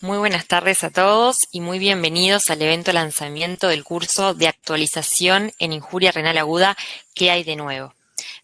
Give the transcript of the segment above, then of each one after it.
Muy buenas tardes a todos y muy bienvenidos al evento lanzamiento del curso de actualización en injuria renal aguda ¿Qué hay de nuevo?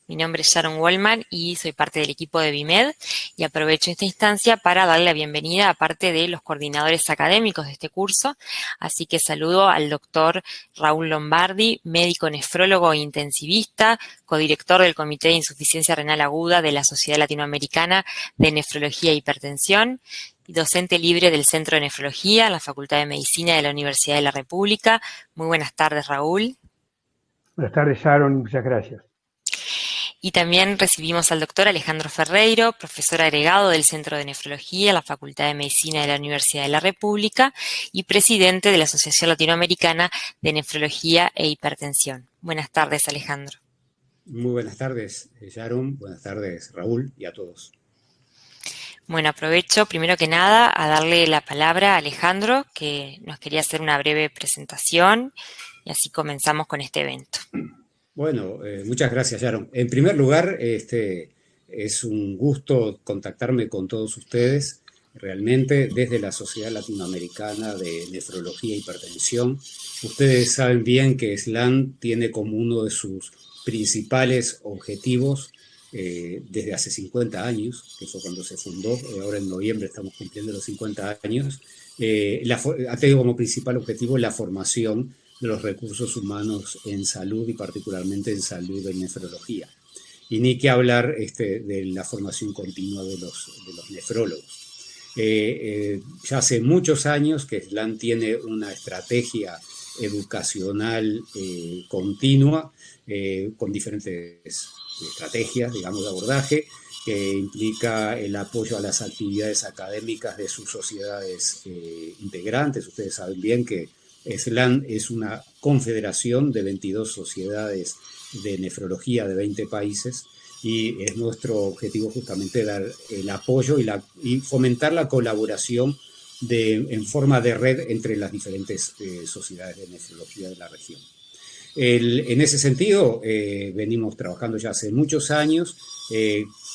Mi nombre es Sharon Wallman y soy parte del equipo de BIMED y aprovecho esta instancia para darle la bienvenida a parte de los coordinadores académicos de este curso. Así que saludo al doctor Raúl Lombardi, médico nefrólogo e intensivista, codirector del Comité de Insuficiencia Renal Aguda de la Sociedad Latinoamericana de Nefrología e Hipertensión, y docente libre del Centro de Nefrología en la Facultad de Medicina de la Universidad de la República. Muy buenas tardes, Raúl. Buenas tardes, Sharon, muchas gracias. Y también recibimos al doctor Alejandro Ferreiro, profesor agregado del Centro de Nefrología en la Facultad de Medicina de la Universidad de la República y presidente de la Asociación Latinoamericana de Nefrología e Hipertensión. Buenas tardes, Alejandro. Muy buenas tardes, Sharon. Buenas tardes, Raúl, y a todos. Bueno, aprovecho primero que nada a darle la palabra a Alejandro, que nos quería hacer una breve presentación y así comenzamos con este evento. Bueno, muchas gracias, Sharon. En primer lugar, es un gusto contactarme con todos ustedes, realmente desde la Sociedad Latinoamericana de Nefrología e Hipertensión. Ustedes saben bien que SLAN tiene como uno de sus principales objetivos desde hace 50 años, que fue cuando se fundó, ahora en noviembre estamos cumpliendo los 50 años, ha tenido como principal objetivo la formación de los recursos humanos en salud y particularmente en salud en nefrología. Y ni que hablar de la formación continua de los nefrólogos. Ya hace muchos años que SLAN tiene una estrategia educacional continua con diferentes estrategias, digamos, de abordaje, que implica el apoyo a las actividades académicas de sus sociedades integrantes. Ustedes saben bien que SLAN es una confederación de 22 sociedades de nefrología de 20 países y es nuestro objetivo justamente dar el apoyo y fomentar la colaboración en forma de red entre las diferentes sociedades de nefrología de la región. En ese sentido, venimos trabajando ya hace muchos años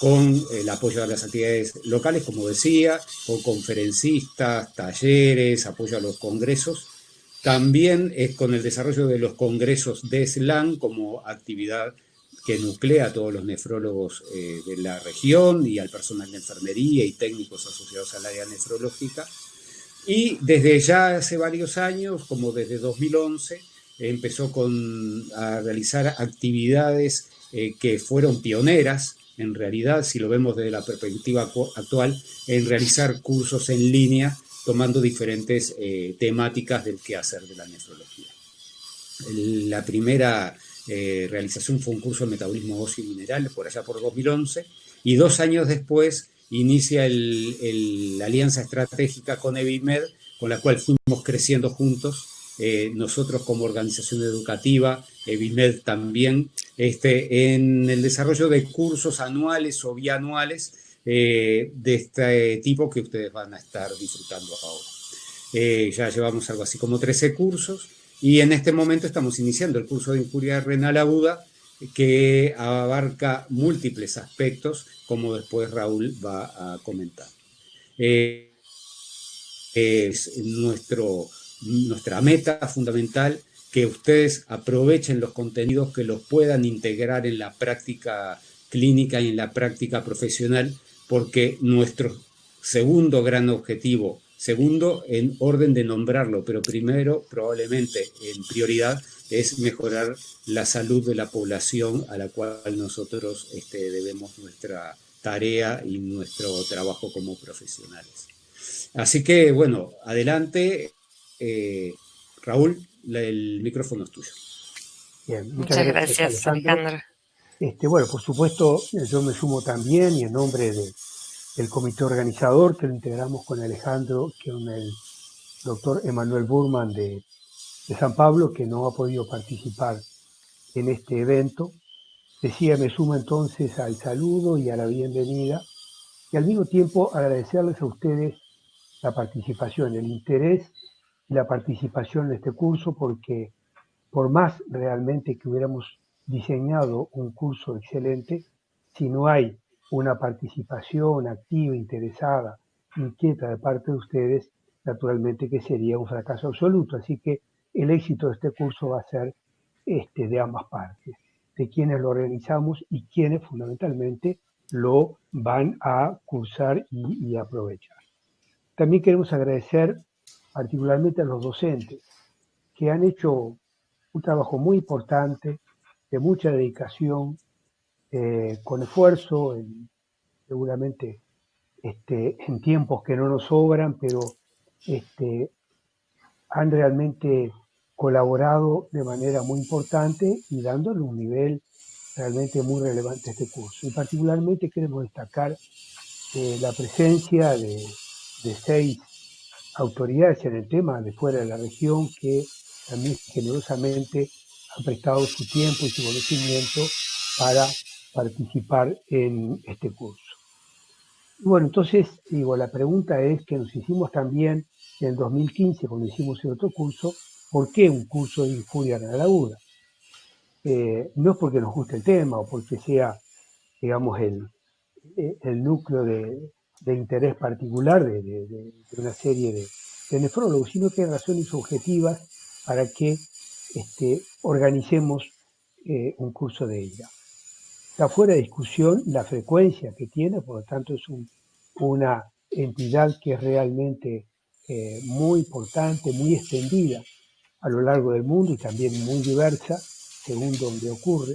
con el apoyo a las actividades locales, como decía, con conferencistas, talleres, apoyo a los congresos. También con el desarrollo de los congresos de SLAN como actividad que nuclea a todos los nefrólogos de la región y al personal de enfermería y técnicos asociados al área nefrológica. Y desde ya hace varios años, como desde 2011, empezó a realizar actividades que fueron pioneras, en realidad, si lo vemos desde la perspectiva actual, en realizar cursos en línea tomando diferentes temáticas del quehacer de la nefrología. La primera realización fue un curso de metabolismo óseo y mineral, por allá por 2011, y 2 años después inicia la alianza estratégica con EBIMED, con la cual fuimos creciendo juntos, nosotros como organización educativa, EBIMED también, en el desarrollo de cursos anuales o bianuales de este tipo que ustedes van a estar disfrutando ahora. Ya llevamos algo así como 13 cursos y en este momento estamos iniciando el curso de injuria renal aguda que abarca múltiples aspectos, como después Raúl va a comentar. Es nuestra meta fundamental que ustedes aprovechen los contenidos, que los puedan integrar en la práctica clínica y en la práctica profesional, porque nuestro segundo gran objetivo, segundo en orden de nombrarlo, pero primero probablemente en prioridad, es mejorar la salud de la población a la cual nosotros debemos nuestra tarea y nuestro trabajo como profesionales. Así que, bueno, adelante, Raúl, el micrófono es tuyo. Bien, muchas gracias, Alejandro. Bueno, por supuesto, yo me sumo también y en nombre del comité organizador que lo integramos con Alejandro, con el doctor Emanuel Burman de San Pablo, que no ha podido participar en este evento. Decía, me sumo entonces al saludo y a la bienvenida y al mismo tiempo agradecerles a ustedes la participación, el interés y la participación en este curso, porque por más realmente que hubiéramos diseñado un curso excelente, si no hay una participación activa, interesada, inquieta de parte de ustedes, naturalmente que sería un fracaso absoluto. Así que el éxito de este curso va a ser de ambas partes, de quienes lo organizamos y quienes fundamentalmente lo van a cursar y aprovechar. También queremos agradecer particularmente a los docentes que han hecho un trabajo muy importante, de mucha dedicación, con esfuerzo, seguramente en tiempos que no nos sobran, pero han realmente colaborado de manera muy importante y dándole un nivel realmente muy relevante a este curso. Y particularmente queremos destacar la presencia de 6 autoridades en el tema de fuera de la región que también generosamente han prestado su tiempo y su conocimiento para participar en este curso. Bueno, entonces, digo, la pregunta es que nos hicimos también en el 2015, cuando hicimos el otro curso, ¿por qué un curso de injuria renal aguda? No es porque nos guste el tema o porque sea, digamos, el núcleo de interés particular de una serie de nefrólogos, sino que hay razones objetivas para que organicemos un curso de ella. Está fuera de discusión la frecuencia que tiene, por lo tanto es una entidad que es realmente muy importante, muy extendida a lo largo del mundo y también muy diversa según donde ocurre.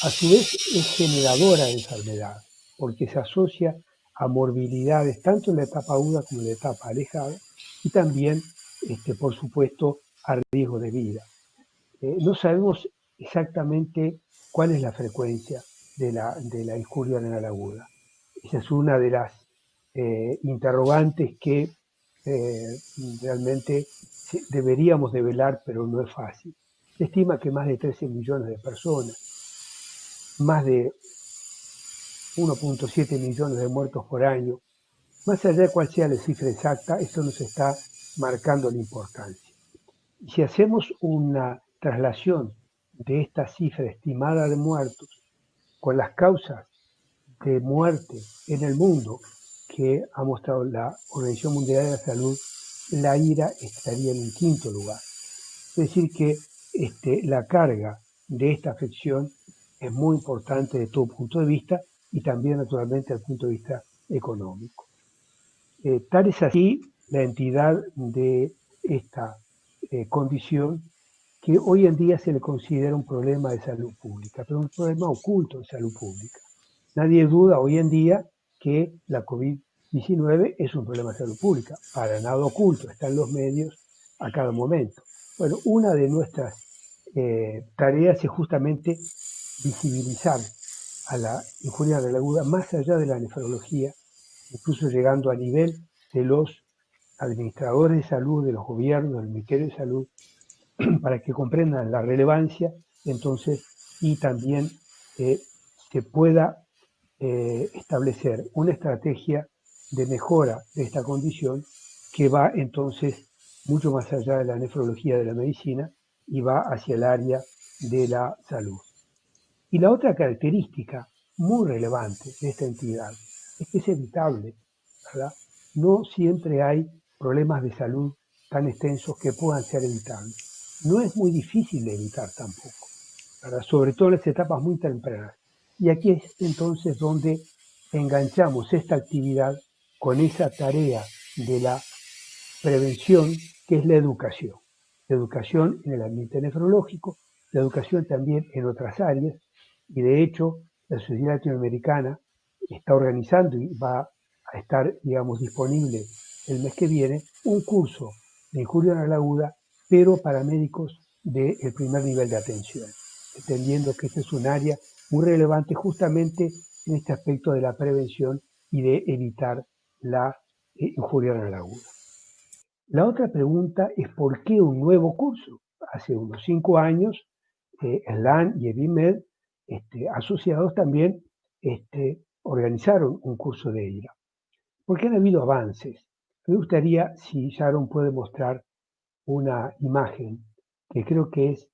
A su vez es generadora de enfermedad, porque se asocia a morbilidades tanto en la etapa aguda como en la etapa alejada y también, por supuesto, a riesgo de vida. No sabemos exactamente cuál es la frecuencia de la injuria renal aguda. Esa es una de las interrogantes que realmente deberíamos develar, pero no es fácil. Se estima que más de 13 millones de personas, más de 1.7 millones de muertos por año, más allá de cuál sea la cifra exacta, esto nos está marcando la importancia. Y si hacemos una traslación de esta cifra estimada de muertos con las causas de muerte en el mundo que ha mostrado la Organización Mundial de la Salud, la IRA estaría en el 5º lugar. Es decir que la carga de esta afección es muy importante desde todo punto de vista y también naturalmente desde el punto de vista económico. Tal es así la entidad de esta condición que hoy en día se le considera un problema de salud pública, pero un problema oculto de salud pública. Nadie duda hoy en día que la COVID-19 es un problema de salud pública, para nada oculto, está en los medios a cada momento. Bueno, una de nuestras tareas es justamente visibilizar a la injuria renal aguda más allá de la nefrología, incluso llegando a nivel de los administradores de salud, de los gobiernos, del Ministerio de Salud, para que comprendan la relevancia, entonces, y también se pueda establecer una estrategia de mejora de esta condición que va entonces mucho más allá de la nefrología de la medicina y va hacia el área de la salud. Y la otra característica muy relevante de esta entidad es que es evitable, ¿verdad? No siempre hay problemas de salud tan extensos que puedan ser evitables. No es muy difícil de evitar tampoco, ¿verdad? Sobre todo en las etapas muy tempranas. Y aquí es entonces donde enganchamos esta actividad con esa tarea de la prevención, que es la educación. La educación en el ambiente nefrológico, la educación también en otras áreas, y de hecho la Sociedad Latinoamericana está organizando y va a estar, digamos, disponible el mes que viene un curso de injuria renal aguda, pero para médicos del primer nivel de atención, entendiendo que este es un área muy relevante justamente en este aspecto de la prevención y de evitar la injuria renal aguda. La otra pregunta es ¿por qué un nuevo curso? Hace unos 5 años, SLAN y EBIMED, asociados también, organizaron un curso de IRA. Porque han habido avances. Me gustaría si Sharon puede mostrar una imagen que creo que es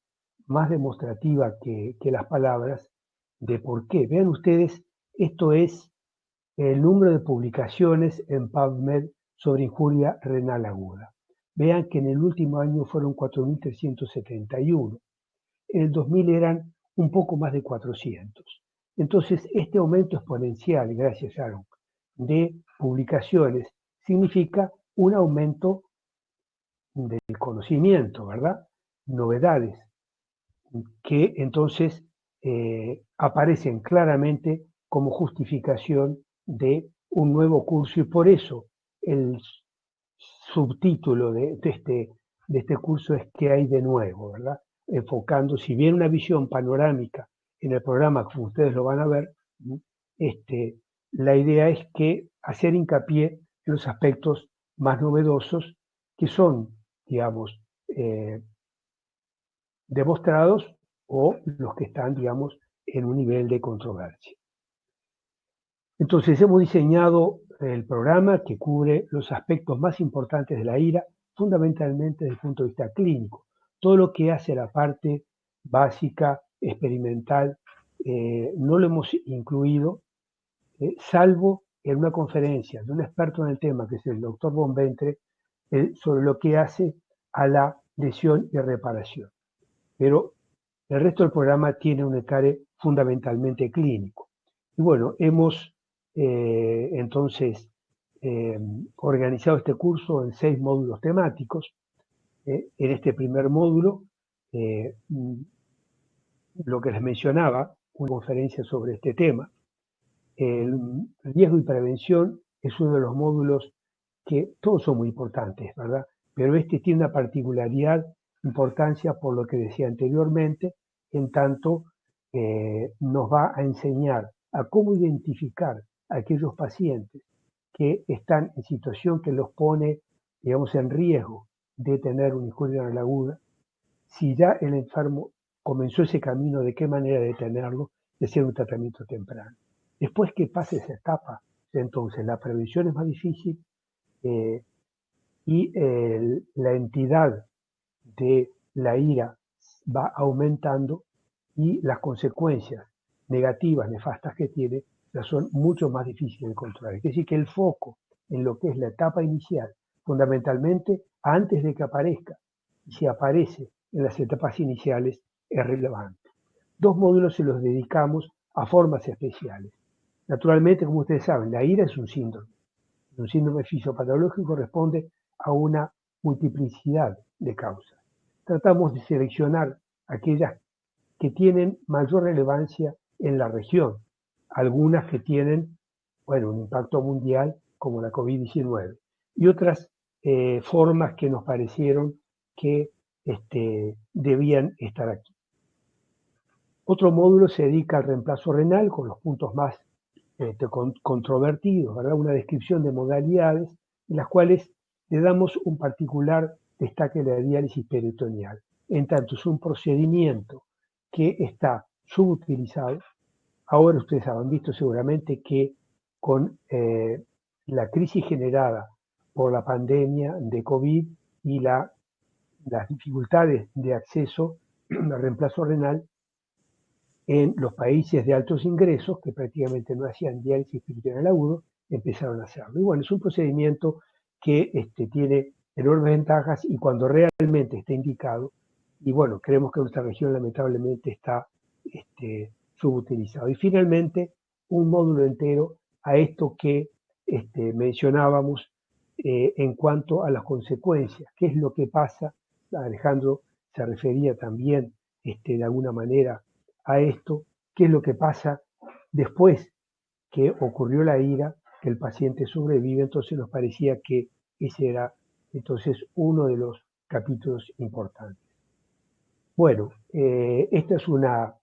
más demostrativa que las palabras de por qué. Vean ustedes, esto es el número de publicaciones en PubMed sobre injuria renal aguda. Vean que en el último año fueron 4.371. En el 2000 eran un poco más de 400. Entonces, este aumento exponencial, gracias Sharon, de publicaciones significa un aumento del conocimiento, ¿verdad? Novedades que entonces aparecen claramente como justificación de un nuevo curso, y por eso el subtítulo de este curso es ¿qué hay de nuevo?, ¿verdad? Enfocando, si bien una visión panorámica en el programa, como ustedes lo van a ver, la idea es que hacer hincapié en los aspectos más novedosos que son, digamos, demostrados, o los que están, digamos, en un nivel de controversia. Entonces hemos diseñado el programa que cubre los aspectos más importantes de la ira, fundamentalmente desde el punto de vista clínico. Todo lo que hace la parte básica, experimental, no lo hemos incluido, salvo en una conferencia de un experto en el tema, que es el doctor Bonventre, sobre lo que hace a la lesión y reparación. Pero el resto del programa tiene un encare fundamentalmente clínico. Y bueno, hemos entonces organizado este curso en 6 módulos temáticos. En este primer módulo, lo que les mencionaba, una conferencia sobre este tema. El riesgo y prevención es uno de los módulos que todos son muy importantes, ¿verdad? Pero este tiene una particularidad, importancia por lo que decía anteriormente, en tanto nos va a enseñar a cómo identificar a aquellos pacientes que están en situación que los pone, digamos, en riesgo de tener una injuria renal aguda. Si ya el enfermo comenzó ese camino, de qué manera detenerlo, de hacer un tratamiento temprano. Después que pase esa etapa, entonces la prevención es más difícil, y la entidad de la ira va aumentando, y las consecuencias negativas, nefastas que tiene, ya son mucho más difíciles de controlar. Es decir, que el foco en lo que es la etapa inicial, fundamentalmente antes de que aparezca, y si aparece en las etapas iniciales, es relevante. 2 módulos se los dedicamos a formas especiales. Naturalmente, como ustedes saben, la ira es un síndrome. Un síndrome fisiopatológico responde a una multiplicidad de causas. Tratamos de seleccionar aquellas que tienen mayor relevancia en la región, algunas que tienen, bueno, un impacto mundial como la COVID-19, y otras formas que nos parecieron que debían estar aquí. Otro módulo se dedica al reemplazo renal, con los puntos más controvertidos, ¿verdad? Una descripción de modalidades en las cuales le damos un particular destaque de la diálisis peritoneal. En tanto es un procedimiento que está subutilizado. Ahora ustedes han visto seguramente que con la crisis generada por la pandemia de COVID y las dificultades de acceso al reemplazo renal en los países de altos ingresos, que prácticamente no hacían diálisis peritoneal agudo, empezaron a hacerlo. Y bueno, es un procedimiento que tiene enormes ventajas, y cuando realmente está indicado, y bueno, creemos que nuestra región lamentablemente está subutilizado. Y finalmente, un módulo entero a esto que mencionábamos en cuanto a las consecuencias. ¿Qué es lo que pasa? Alejandro se refería también de alguna manera a esto. ¿Qué es lo que pasa después que ocurrió la ira, que el paciente sobrevive? Entonces nos parecía que ese era entonces uno de los capítulos importantes. Bueno, esta es una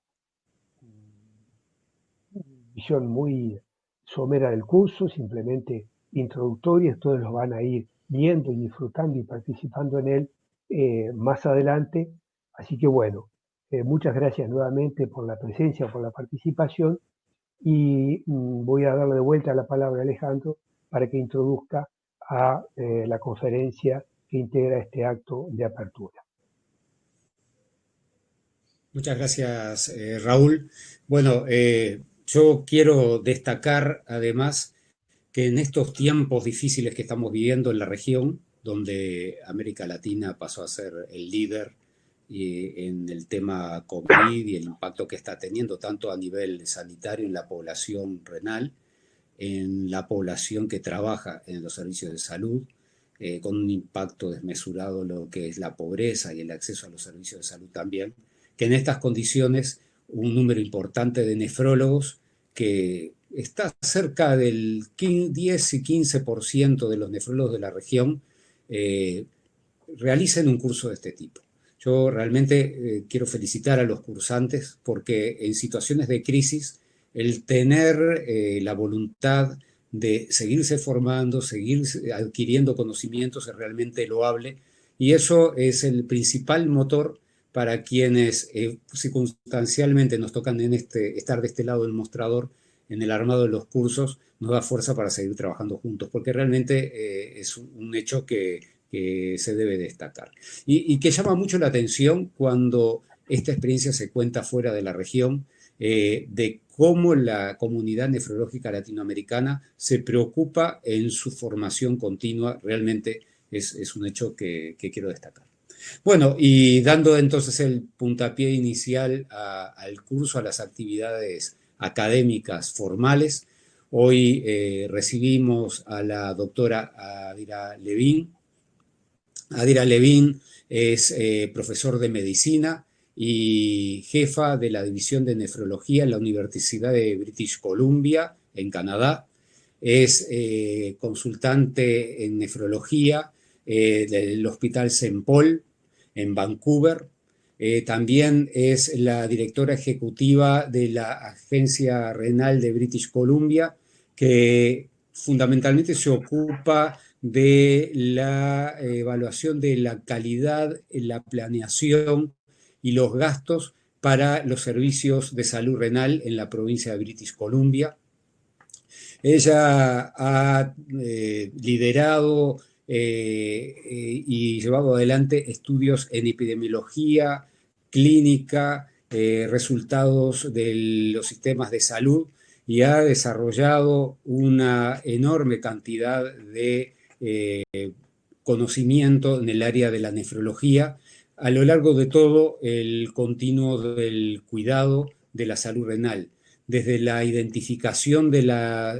visión muy somera del curso, simplemente introductoria. Todos lo van a ir viendo y disfrutando y participando en él más adelante. Así que bueno, muchas gracias nuevamente por la presencia, por la participación, y voy a darle de vuelta la palabra a Alejandro para que introduzca a la conferencia que integra este acto de apertura. Muchas gracias, Raúl. Bueno, yo quiero destacar además que en estos tiempos difíciles que estamos viviendo en la región, donde América Latina pasó a ser el líder en el tema COVID y el impacto que está teniendo tanto a nivel sanitario en la población renal, en la población que trabaja en los servicios de salud, con un impacto desmesurado en lo que es la pobreza y el acceso a los servicios de salud también, que en estas condiciones un número importante de nefrólogos, que está cerca del 10 y 15% de los nefrólogos de la región, realicen un curso de este tipo. Yo realmente quiero felicitar a los cursantes porque en situaciones de crisis el tener la voluntad de seguirse formando, seguir adquiriendo conocimientos es realmente loable, y eso es el principal motor para quienes circunstancialmente nos tocan estar de este lado del mostrador en el armado de los cursos, nos da fuerza para seguir trabajando juntos, porque realmente es un hecho que se debe destacar. Y que llama mucho la atención cuando esta experiencia se cuenta fuera de la región, de cómo la comunidad nefrológica latinoamericana se preocupa en su formación continua. Realmente es un hecho que quiero destacar. Bueno, y dando entonces el puntapié inicial al curso, a las actividades académicas formales, hoy recibimos a la doctora Adira Levin. Adira Levin es profesor de medicina y jefa de la división de nefrología en la Universidad de British Columbia, en Canadá. Es consultante en nefrología del Hospital St. Paul, en Vancouver. También es la directora ejecutiva de la Agencia Renal de British Columbia, que fundamentalmente se ocupa de la evaluación de la calidad, la planeación y los gastos para los servicios de salud renal en la provincia de British Columbia. Ella ha liderado y llevado adelante estudios en epidemiología, clínica, resultados de los sistemas de salud, y ha desarrollado una enorme cantidad de conocimiento en el área de la nefrología a lo largo de todo el continuo del cuidado de la salud renal, desde la identificación de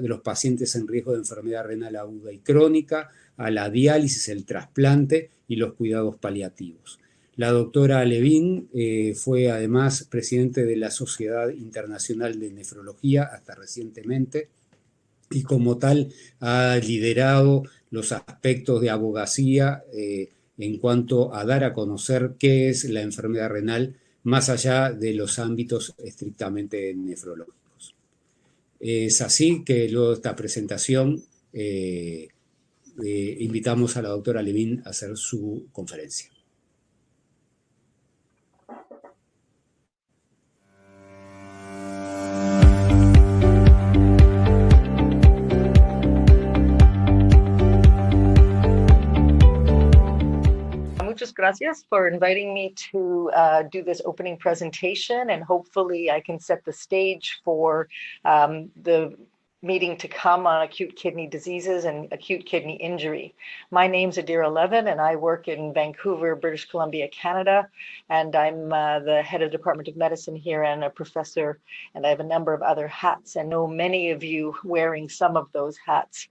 los pacientes en riesgo de enfermedad renal aguda y crónica, a la diálisis, el trasplante y los cuidados paliativos. La doctora Levin fue además presidente de la Sociedad Internacional de Nefrología hasta recientemente, y como tal ha liderado los aspectos de abogacía en cuanto a dar a conocer qué es la enfermedad renal más allá de los ámbitos estrictamente nefrológicos. Es así que luego de esta presentación invitamos a la doctora Levin a hacer su conferencia. Muchas gracias for inviting me to do this opening presentation, and hopefully I can set the stage for the meeting to come on acute kidney diseases and acute kidney injury. My name's Adira Levin, and I work in Vancouver, British Columbia, Canada, and I'm the head of the Department of Medicine here and a professor, and I have a number of other hats, and know many of you wearing some of those hats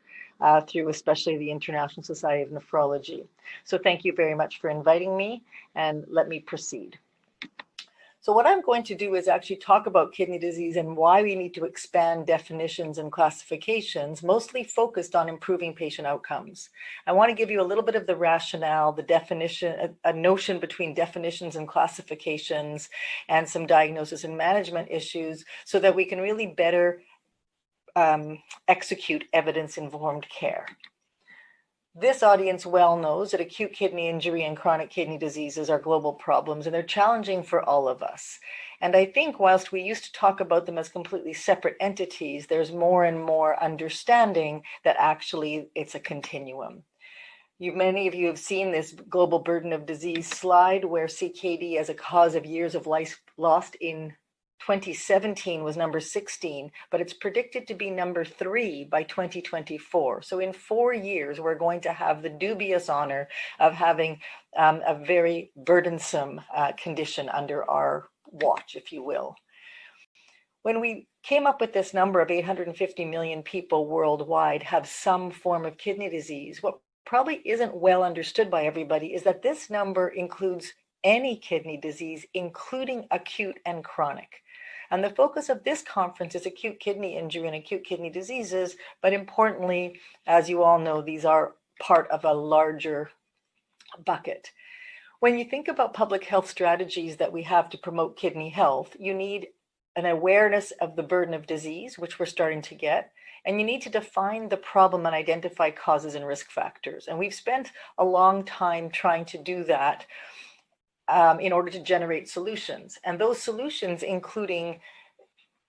through especially the International Society of Nephrology. So thank you very much for inviting me, and let me proceed. So what I'm going to do is actually talk about kidney disease and why we need to expand definitions and classifications, mostly focused on improving patient outcomes. I want to give you a little bit of the rationale, the definition, a notion between definitions and classifications, and some diagnosis and management issues, so that we can really better execute evidence-informed care. This audience well knows that acute kidney injury and chronic kidney diseases are global problems, and they're challenging for all of us. And I think whilst we used to talk about them as completely separate entities, there's more and more understanding that actually it's a continuum. Many of you have seen this global burden of disease slide, where CKD as a cause of years of life lost in 2017 was number 16, but it's predicted to be number 3 by 2024. So in 4 years, we're going to have the dubious honor of having a very burdensome condition under our watch, if you will. When we came up with this number of 850 million people worldwide have some form of kidney disease, what probably isn't well understood by everybody is that this number includes any kidney disease, including acute and chronic. And the focus of this conference is acute kidney injury and acute kidney diseases, but importantly, as you all know, these are part of a larger bucket. When you think about public health strategies that we have to promote kidney health, you need an awareness of the burden of disease, which we're starting to get, and you need to define the problem and identify causes and risk factors. And we've spent a long time trying to do that in order to generate solutions. And those solutions include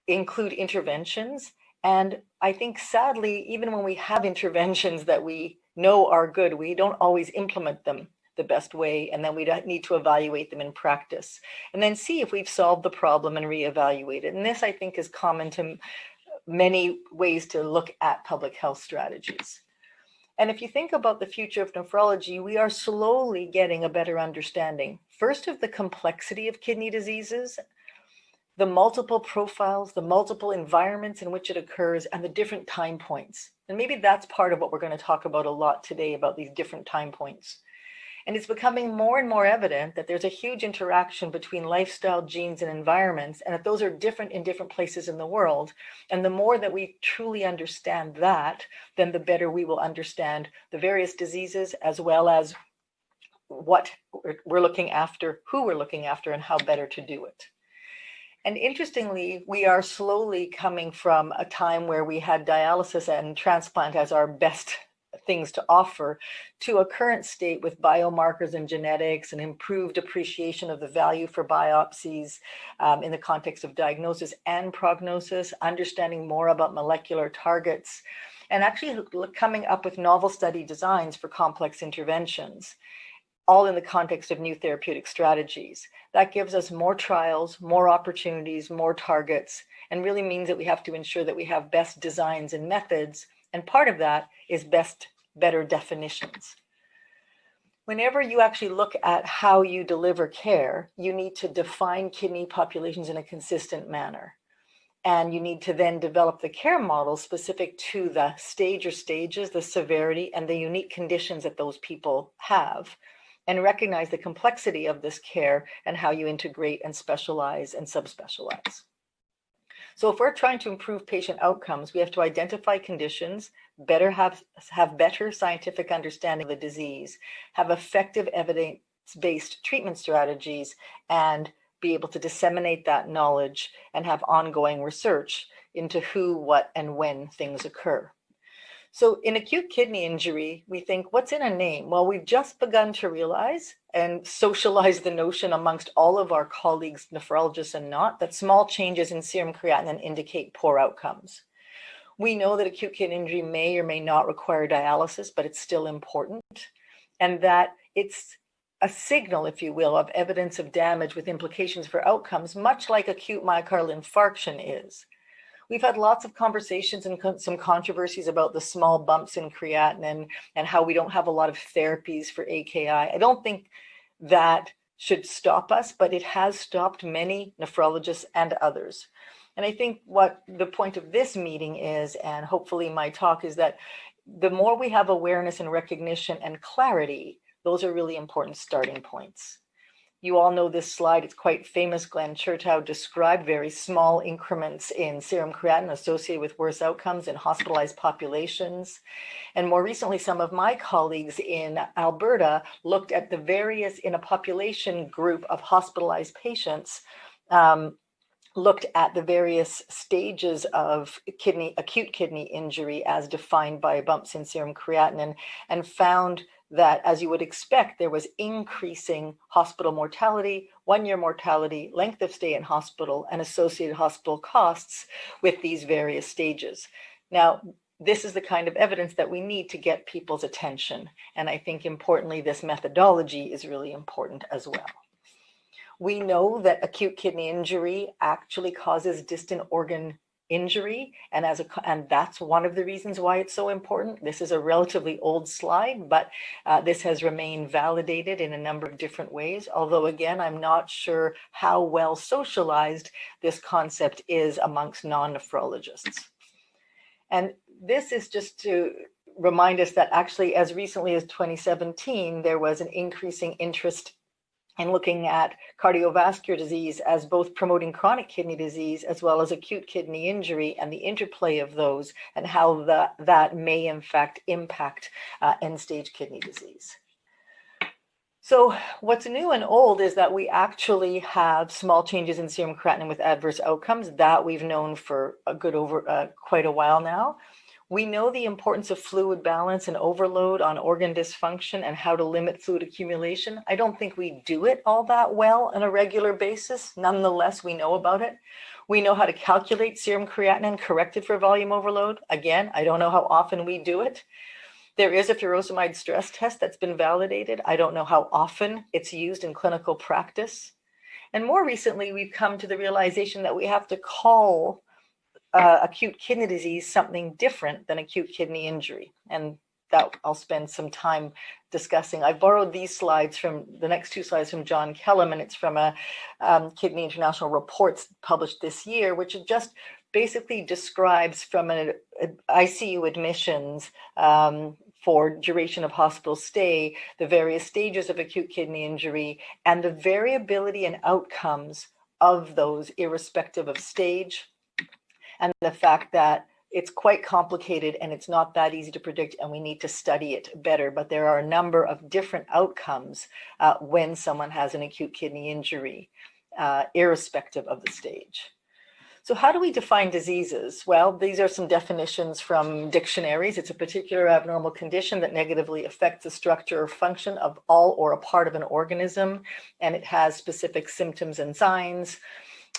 interventions. And I think sadly, even when we have interventions that we know are good, we don't always implement them the best way. And then we need to evaluate them in practice and then see if we've solved the problem and reevaluate it. And this, I think, is common to many ways to look at public health strategies. And if you think about the future of nephrology, we are slowly getting a better understanding, first of the complexity of kidney diseases, the multiple profiles, the multiple environments in which it occurs, and the different time points. And maybe that's part of what we're going to talk about a lot today, about these different time points. And it's becoming more and more evident that there's a huge interaction between lifestyle, genes, and environments, and that those are different in different places in the world. And the more that we truly understand that, then the better we will understand the various diseases, as well as what we're looking after, who we're looking after, and how better to do it. And interestingly, we are slowly coming from a time where we had dialysis and transplant as our best things to offer to a current state with biomarkers and genetics and improved appreciation of the value for biopsies in the context of diagnosis and prognosis, understanding more about molecular targets, and actually coming up with novel study designs for complex interventions, all in the context of new therapeutic strategies. That gives us more trials, more opportunities, more targets, and really means that we have to ensure that we have best designs and methods. And part of that is better definitions. Whenever you actually look at how you deliver care, you need to define kidney populations in a consistent manner. And you need to then develop the care model specific to the stage or stages, the severity, and the unique conditions that those people have, and recognize the complexity of this care and how you integrate and specialize and subspecialize. So if we're trying to improve patient outcomes, we have to identify conditions, have better scientific understanding of the disease, have effective evidence-based treatment strategies, and be able to disseminate that knowledge and have ongoing research into who, what, and when things occur. So in acute kidney injury, we think, what's in a name? Well, we've just begun to realize and socialize the notion amongst all of our colleagues, nephrologists and not, that small changes in serum creatinine indicate poor outcomes. We know that acute kidney injury may or may not require dialysis, but it's still important, and that it's a signal, if you will, of evidence of damage with implications for outcomes, much like acute myocardial infarction is. We've had lots of conversations and some controversies about the small bumps in creatinine and how we don't have a lot of therapies for AKI. I don't think that should stop us, but it has stopped many nephrologists and others. And I think what the point of this meeting is, and hopefully my talk, is that the more we have awareness and recognition and clarity, those are really important starting points. You all know this slide. It's quite famous. Glenn Chertow described very small increments in serum creatinine associated with worse outcomes in hospitalized populations. And more recently, some of my colleagues in Alberta looked at the various, in a population group of hospitalized patients, looked at the various stages of acute kidney injury as defined by bumps in serum creatinine, and found that, as you would expect, there was increasing hospital mortality, 1-year mortality, length of stay in hospital, and associated hospital costs with these various stages. Now, this is the kind of evidence that we need to get people's attention. And I think importantly, this methodology is really important as well. We know that acute kidney injury actually causes distant organ injury, and that's one of the reasons why it's so important. This is a relatively old slide, but this has remained validated in a number of different ways, although again, I'm not sure how well socialized this concept is amongst non-nephrologists. And this is just to remind us that actually as recently as 2017, there was an increasing interest in looking at cardiovascular disease as both promoting chronic kidney disease as well as acute kidney injury, and the interplay of those and how that may in fact impact end-stage kidney disease. So what's new and old is that we actually have small changes in serum creatinine with adverse outcomes that we've known for quite a while now. We know the importance of fluid balance and overload on organ dysfunction and how to limit fluid accumulation. I don't think we do it all that well on a regular basis. Nonetheless, we know about it. We know how to calculate serum creatinine corrected for volume overload. Again, I don't know how often we do it. There is a furosemide stress test that's been validated. I don't know how often it's used in clinical practice. And more recently, we've come to the realization that we have to call acute kidney disease something different than acute kidney injury. And that I'll spend some time discussing. I borrowed these slides from the next two slides from John Kellum, and it's from a Kidney International Reports published this year, which just basically describes from an ICU admissions for duration of hospital stay, the various stages of acute kidney injury and the variability and outcomes of those irrespective of stage, and the fact that it's quite complicated and it's not that easy to predict and we need to study it better. But there are a number of different outcomes when someone has an acute kidney injury, irrespective of the stage. So how do we define diseases? Well, these are some definitions from dictionaries. It's a particular abnormal condition that negatively affects the structure or function of all or a part of an organism, and it has specific symptoms and signs,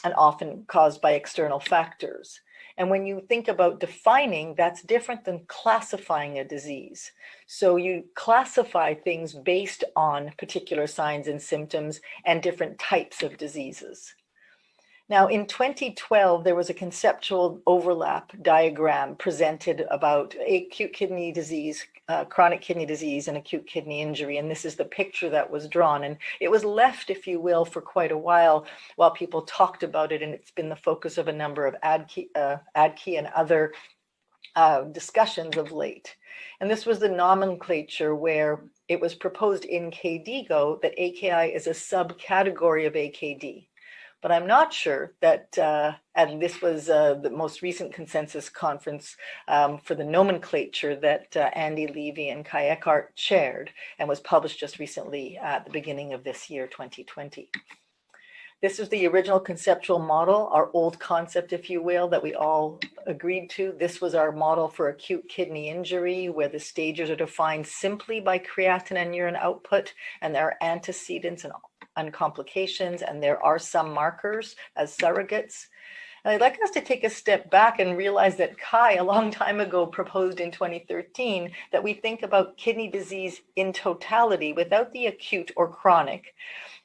and often caused by external factors. And when you think about defining, that's different than classifying a disease. So you classify things based on particular signs and symptoms and different types of diseases. Now, in 2012, there was a conceptual overlap diagram presented about acute kidney disease, chronic kidney disease, and acute kidney injury. And this is the picture that was drawn. And it was left, if you will, for quite a while people talked about it. And it's been the focus of a number of ADKI and other discussions of late. And this was the nomenclature where it was proposed in KDIGO that AKI is a subcategory of AKD. But I'm not sure that, and this was the most recent consensus conference for the nomenclature that Andy Levy and Kai Eckhart chaired and was published just recently at the beginning of this year, 2020. This is the original conceptual model, our old concept, if you will, that we all agreed to. This was our model for acute kidney injury, where the stages are defined simply by creatinine and urine output, and there are antecedents and complications, and there are some markers as surrogates. And I'd like us to take a step back and realize that Kai, a long time ago, proposed in 2013 that we think about kidney disease in totality without the acute or chronic,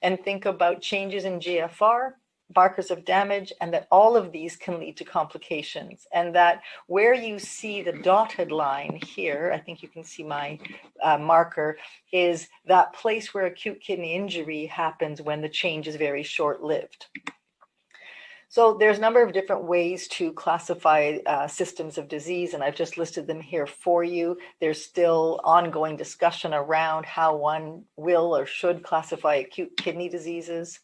and think about changes in GFR, markers of damage, and that all of these can lead to complications. And that where you see the dotted line here, I think you can see my marker, is that place where acute kidney injury happens when the change is very short-lived. So there's a number of different ways to classify systems of disease, and I've just listed them here for you. There's still ongoing discussion around how one will or should classify acute kidney diseases.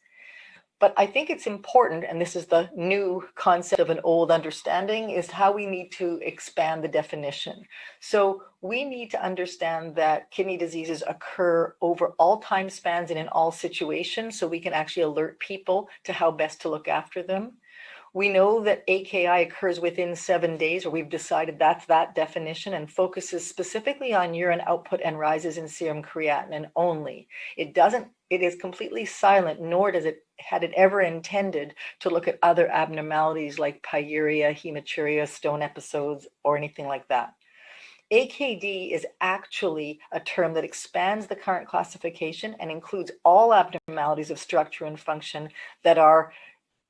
But I think it's important, and this is the new concept of an old understanding, is how we need to expand the definition. So we need to understand that kidney diseases occur over all time spans and in all situations, so we can actually alert people to how best to look after them. We know that AKI occurs within 7 days, or we've decided that's that definition, and focuses specifically on urine output and rises in serum creatinine only. It is completely silent, nor had it ever intended to look at other abnormalities like pyuria, hematuria, stone episodes, or anything like that. AKD is actually a term that expands the current classification and includes all abnormalities of structure and function that are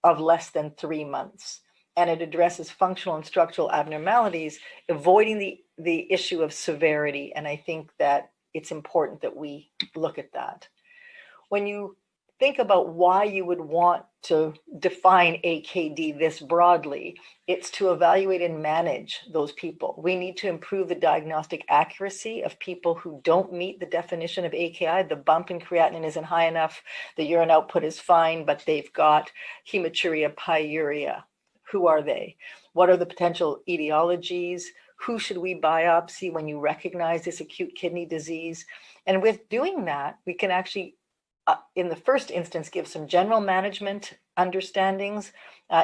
of less than 3 months. And it addresses functional and structural abnormalities, avoiding the issue of severity. And I think that it's important that we look at that. When you think about why you would want to define AKD this broadly, it's to evaluate and manage those people. We need to improve the diagnostic accuracy of people who don't meet the definition of AKI. The bump in creatinine isn't high enough, the urine output is fine, but they've got hematuria, pyuria. Who are they? What are the potential etiologies? Who should we biopsy when you recognize this acute kidney disease? And with doing that, we can actually in the first instance, give some general management understandings,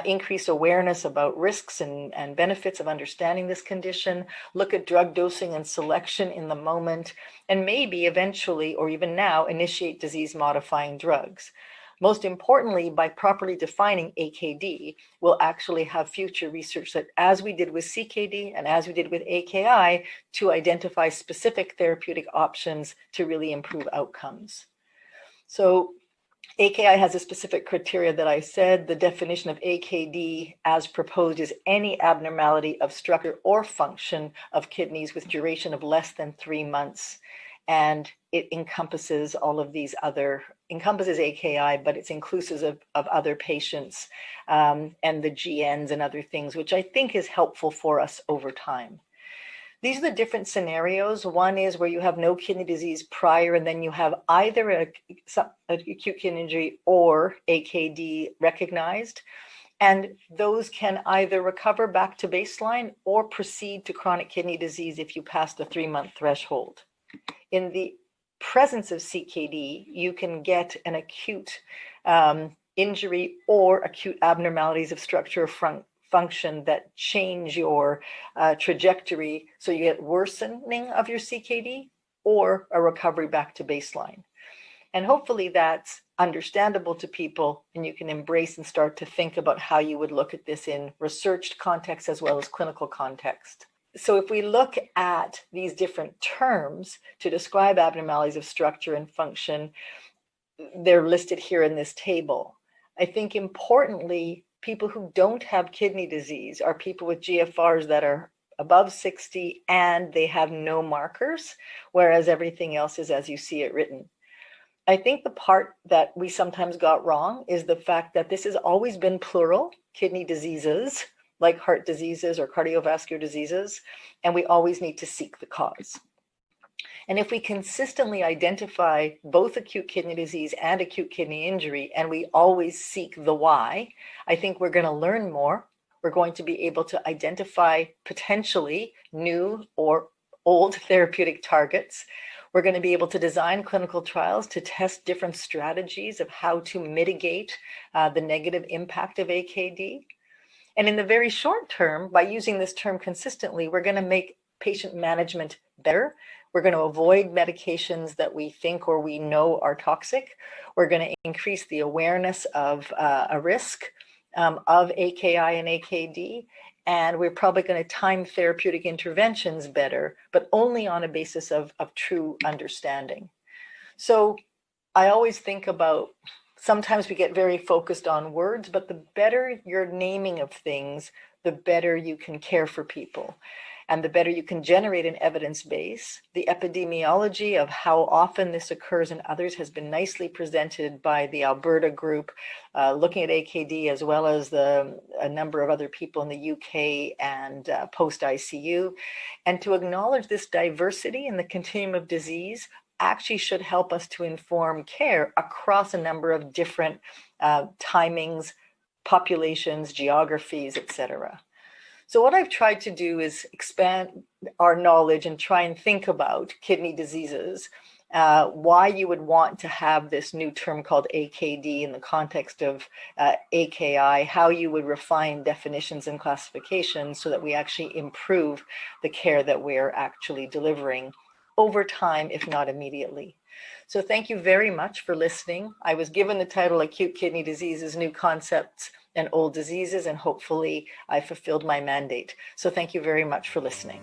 increase awareness about risks and benefits of understanding this condition, look at drug dosing and selection in the moment, and maybe eventually, or even now, initiate disease-modifying drugs. Most importantly, by properly defining AKD, we'll actually have future research that, as we did with CKD and as we did with AKI, to identify specific therapeutic options to really improve outcomes. So AKI has a specific criteria that I said. The definition of AKD as proposed is any abnormality of structure or function of kidneys with duration of less than 3 months. And it encompasses all of these encompasses AKI, but it's inclusive of other patients and the GNs and other things, which I think is helpful for us over time. These are the different scenarios. One is where you have no kidney disease prior, and then you have either an acute kidney injury or AKD recognized. And those can either recover back to baseline or proceed to chronic kidney disease if you pass the 3-month threshold. In the presence of CKD, you can get an acute injury or acute abnormalities of structure or function that change your trajectory, so you get worsening of your CKD or a recovery back to baseline. And hopefully that's understandable to people, and you can embrace and start to think about how you would look at this in research context as well as clinical context. So if we look at these different terms to describe abnormalities of structure and function, they're listed here in this table. I think importantly, people who don't have kidney disease are people with GFRs that are above 60 and they have no markers, whereas everything else is as you see it written. I think the part that we sometimes got wrong is the fact that this has always been plural, kidney diseases, like heart diseases or cardiovascular diseases, and we always need to seek the cause. And if we consistently identify both acute kidney disease and acute kidney injury, and we always seek the why, I think we're going to learn more. We're going to be able to identify potentially new or old therapeutic targets. We're going to be able to design clinical trials to test different strategies of how to mitigate the negative impact of AKD. And in the very short term, by using this term consistently, we're going to make patient management better. We're going to avoid medications that we think or we know are toxic. We're going to increase the awareness of a risk of AKI and AKD. And we're probably going to time therapeutic interventions better, but only on a basis of true understanding. So I always think about, sometimes we get very focused on words, but the better your naming of things, the better you can care for people. And the better you can generate an evidence base. The epidemiology of how often this occurs in others has been nicely presented by the Alberta group, looking at AKD as well as a number of other people in the UK and post-ICU. And to acknowledge this diversity in the continuum of disease actually should help us to inform care across a number of different timings, populations, geographies, etc. So what I've tried to do is expand our knowledge and try and think about kidney diseases, why you would want to have this new term called AKD in the context of AKI, how you would refine definitions and classifications so that we actually improve the care that we're actually delivering over time, if not immediately. So thank you very much for listening. I was given the title Acute Kidney Diseases, New Concepts and Old Diseases, and hopefully I fulfilled my mandate. So thank you very much for listening.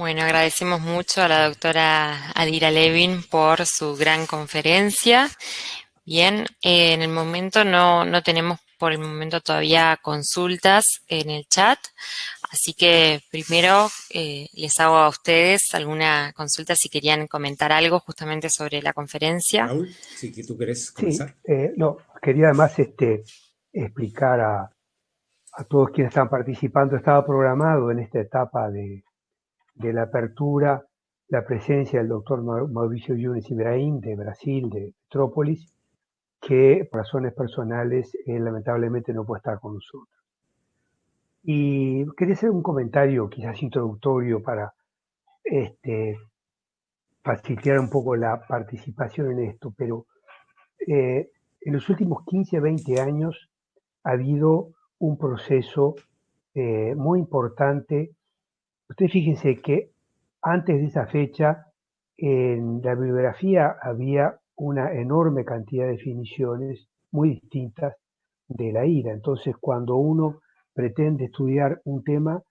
Bueno, agradecemos mucho a la doctora Adira Levin por su gran conferencia. Bien, en el momento no tenemos por el momento todavía consultas en el chat, así que primero les hago a ustedes alguna consulta si querían comentar algo justamente sobre la conferencia. Raúl, sí, que tú querés comenzar. Sí, no, quería además explicar a todos quienes están participando. Estaba programado en esta etapa de la apertura la presencia del doctor Mauricio Yunes Ibrahim de Brasil, de Petrópolis, que por razones personales lamentablemente no puede estar con nosotros. Y quería hacer un comentario quizás introductorio para facilitar un poco la participación en esto, pero en los últimos 15, 20 años ha habido un proceso muy importante. Ustedes fíjense que antes de esa fecha en la bibliografía había una enorme cantidad de definiciones muy distintas de la ira. Entonces, cuando uno pretende estudiar un tema,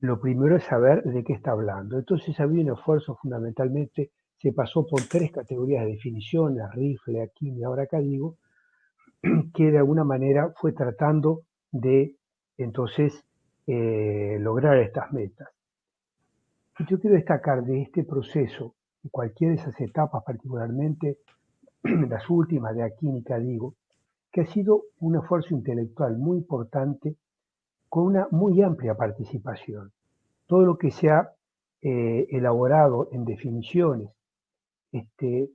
lo primero es saber de qué está hablando. Entonces, había un esfuerzo fundamentalmente, se pasó por 3 categorías de definiciones, rifle, aquí y ahora acá digo, que de alguna manera fue tratando de entonces lograr estas metas. Y yo quiero destacar de este proceso, en cualquiera de esas etapas, particularmente las últimas de Aquínica, digo, que ha sido un esfuerzo intelectual muy importante con una muy amplia participación. Todo lo que se ha elaborado en definiciones, en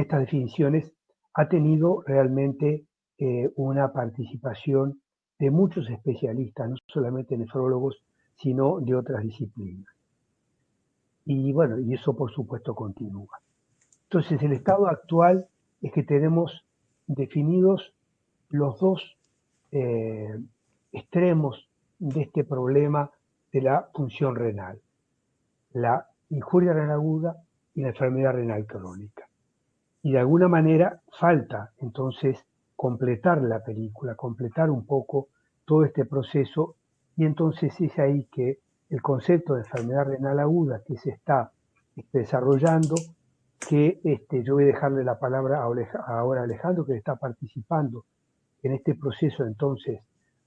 estas definiciones, ha tenido realmente una participación de muchos especialistas, no solamente nefrólogos, sino de otras disciplinas. Y bueno, y eso por supuesto continúa. Entonces, el estado actual es que tenemos definidos los dos extremos de este problema de la función renal, la injuria renal aguda y la enfermedad renal crónica. Y de alguna manera falta entonces completar la película, completar un poco todo este proceso, y entonces es ahí que el concepto de enfermedad renal aguda que se está desarrollando, que yo voy a dejarle la palabra ahora a Alejandro, que está participando en este proceso entonces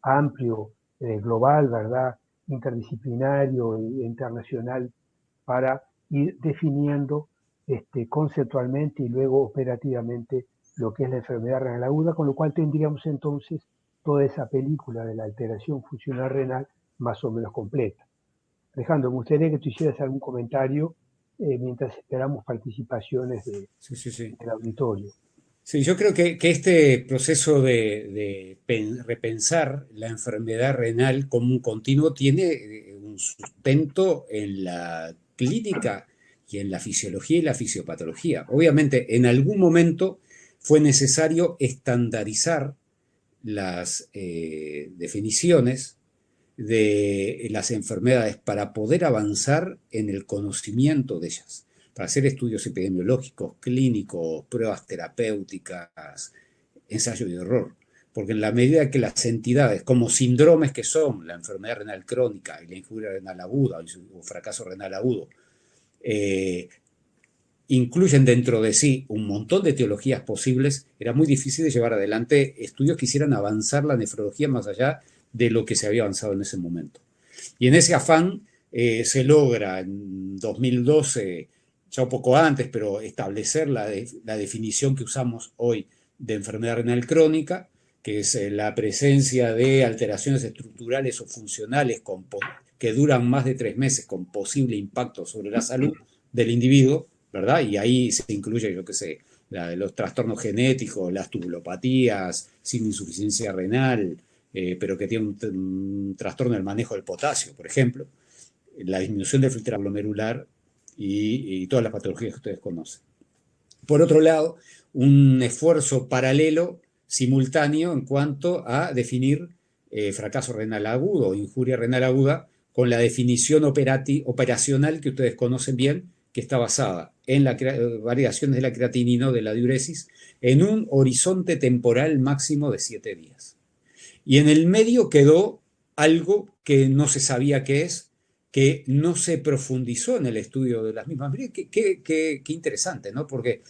amplio, global, ¿verdad?, interdisciplinario e internacional, para ir definiendo conceptualmente y luego operativamente lo que es la enfermedad renal aguda, con lo cual tendríamos entonces toda esa película de la alteración funcional renal más o menos completa. Alejandro, me gustaría que tú hicieras algún comentario mientras esperamos participaciones del auditorio. Sí, yo creo que este proceso de repensar la enfermedad renal como un continuo tiene un sustento en la clínica y en la fisiología y la fisiopatología. Obviamente, en algún momento fue necesario estandarizar las definiciones de las enfermedades para poder avanzar en el conocimiento de ellas, para hacer estudios epidemiológicos, clínicos, pruebas terapéuticas, ensayo y error. Porque en la medida que las entidades, como síndromes que son la enfermedad renal crónica y la injuria renal aguda o fracaso renal agudo, incluyen dentro de sí un montón de etiologías posibles, era muy difícil de llevar adelante estudios que hicieran avanzar la nefrología más allá de lo que se había avanzado en ese momento. Y en ese afán se logra en 2012, ya un poco antes, pero establecer la definición que usamos hoy de enfermedad renal crónica, que es la presencia de alteraciones estructurales o funcionales que duran más de 3 meses con posible impacto sobre la salud del individuo, ¿verdad? Y ahí se incluye, yo qué sé, los trastornos genéticos, las tubulopatías, sin insuficiencia renal, pero que tiene un trastorno del manejo del potasio, por ejemplo, la disminución del filtrado glomerular y todas las patologías que ustedes conocen. Por otro lado, un esfuerzo paralelo, simultáneo, en cuanto a definir fracaso renal agudo o injuria renal aguda con la definición operacional que ustedes conocen bien, que está basada en las variaciones de la creatinina o de la diuresis en un horizonte temporal máximo de 7 días. Y en el medio quedó algo que no se sabía qué es, que no se profundizó en el estudio de las mismas. Miren qué interesante, ¿no? Porque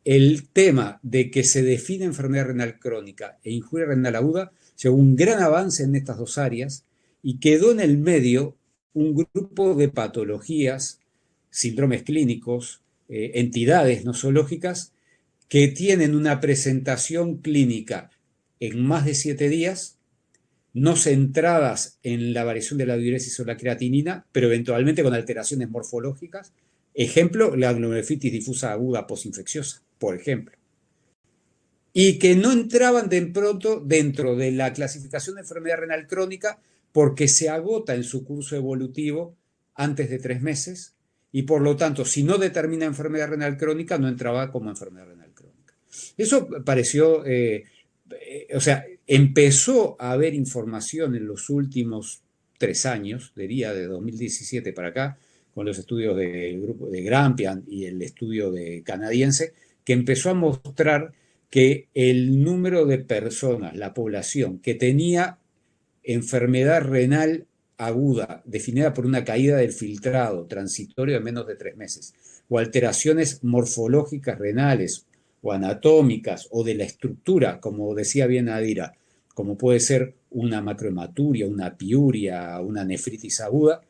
el tema de que se define enfermedad renal crónica e injuria renal aguda llevó un gran avance en estas dos áreas y quedó en el medio un grupo de patologías, síndromes clínicos, entidades nosológicas que tienen una presentación clínica en más de 7 días, no centradas en la variación de la diuresis o la creatinina, pero eventualmente con alteraciones morfológicas. Ejemplo, la glomerulonephritis difusa aguda posinfecciosa, por ejemplo. Y que no entraban de pronto dentro de la clasificación de enfermedad renal crónica porque se agota en su curso evolutivo antes de 3 meses y por lo tanto, si no determina enfermedad renal crónica, no entraba como enfermedad renal crónica. Eso pareció, o sea, empezó a haber información en los últimos 3 años, diría de 2017 para acá, con los estudios del grupo de Grampian y el estudio canadiense, que empezó a mostrar que el número de personas, la población que tenía enfermedad renal aguda, definida por una caída del filtrado transitorio de menos de 3 meses, o alteraciones morfológicas renales o anatómicas o de la estructura, como decía bien Adira, como puede ser una macrohematuria, una piuria, una nefritis aguda,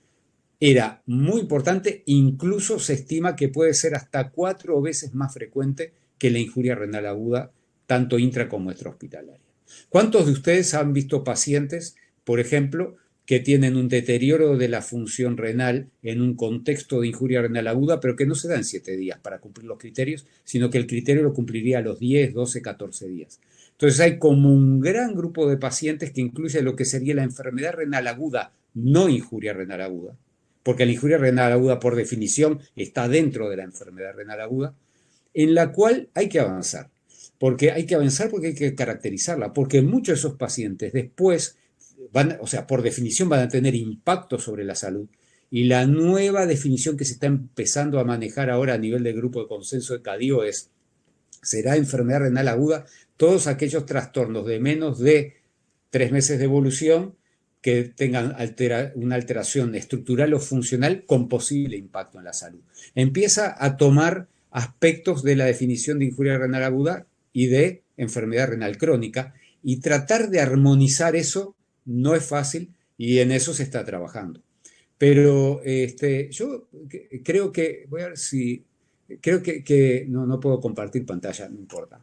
era muy importante, incluso se estima que puede ser hasta 4 veces más frecuente que la injuria renal aguda, tanto intra como extrahospitalaria. ¿Cuántos de ustedes han visto pacientes, por ejemplo, que tienen un deterioro de la función renal en un contexto de injuria renal aguda, pero que no se da en 7 días para cumplir los criterios, sino que el criterio lo cumpliría a los 10, 12, 14 días? Entonces hay como un gran grupo de pacientes que incluye lo que sería la enfermedad renal aguda, no injuria renal aguda, porque la injuria renal aguda por definición está dentro de la enfermedad renal aguda, en la cual hay que avanzar. Porque hay que avanzar porque hay que caracterizarla, porque muchos de esos pacientes después o sea, por definición van a tener impacto sobre la salud. Y la nueva definición que se está empezando a manejar ahora a nivel del grupo de consenso de CADIO será enfermedad renal aguda todos aquellos trastornos de menos de 3 meses de evolución que tengan una alteración estructural o funcional con posible impacto en la salud. Empieza a tomar aspectos de la definición de injuria renal aguda y de enfermedad renal crónica, y tratar de armonizar eso no es fácil y en eso se está trabajando. Pero yo creo que, voy a ver si, creo que no puedo compartir pantalla, no importa.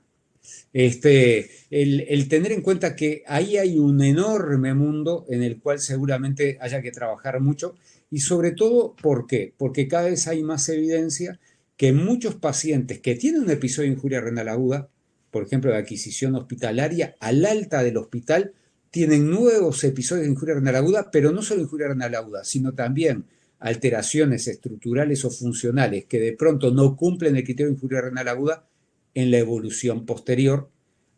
El tener en cuenta que ahí hay un enorme mundo en el cual seguramente haya que trabajar mucho, y sobre todo, ¿por qué? Porque cada vez hay más evidencia que muchos pacientes que tienen un episodio de injuria renal aguda, por ejemplo, de adquisición hospitalaria, al alta del hospital, tienen nuevos episodios de injuria renal aguda, pero no solo injuria renal aguda, sino también alteraciones estructurales o funcionales que de pronto no cumplen el criterio de injuria renal aguda en la evolución posterior,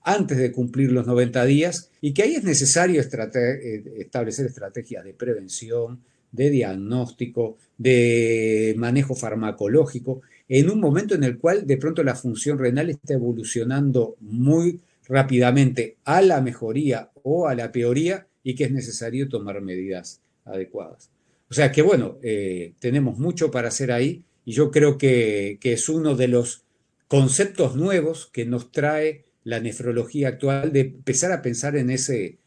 antes de cumplir los 90 días, y que ahí es necesario establecer estrategias de prevención, de diagnóstico, de manejo farmacológico, en un momento en el cual de pronto la función renal está evolucionando muy rápidamente a la mejoría o a la peoría y que es necesario tomar medidas adecuadas. O sea que bueno, tenemos mucho para hacer ahí y yo creo que es uno de los conceptos nuevos que nos trae la nefrología actual, de empezar a pensar en ese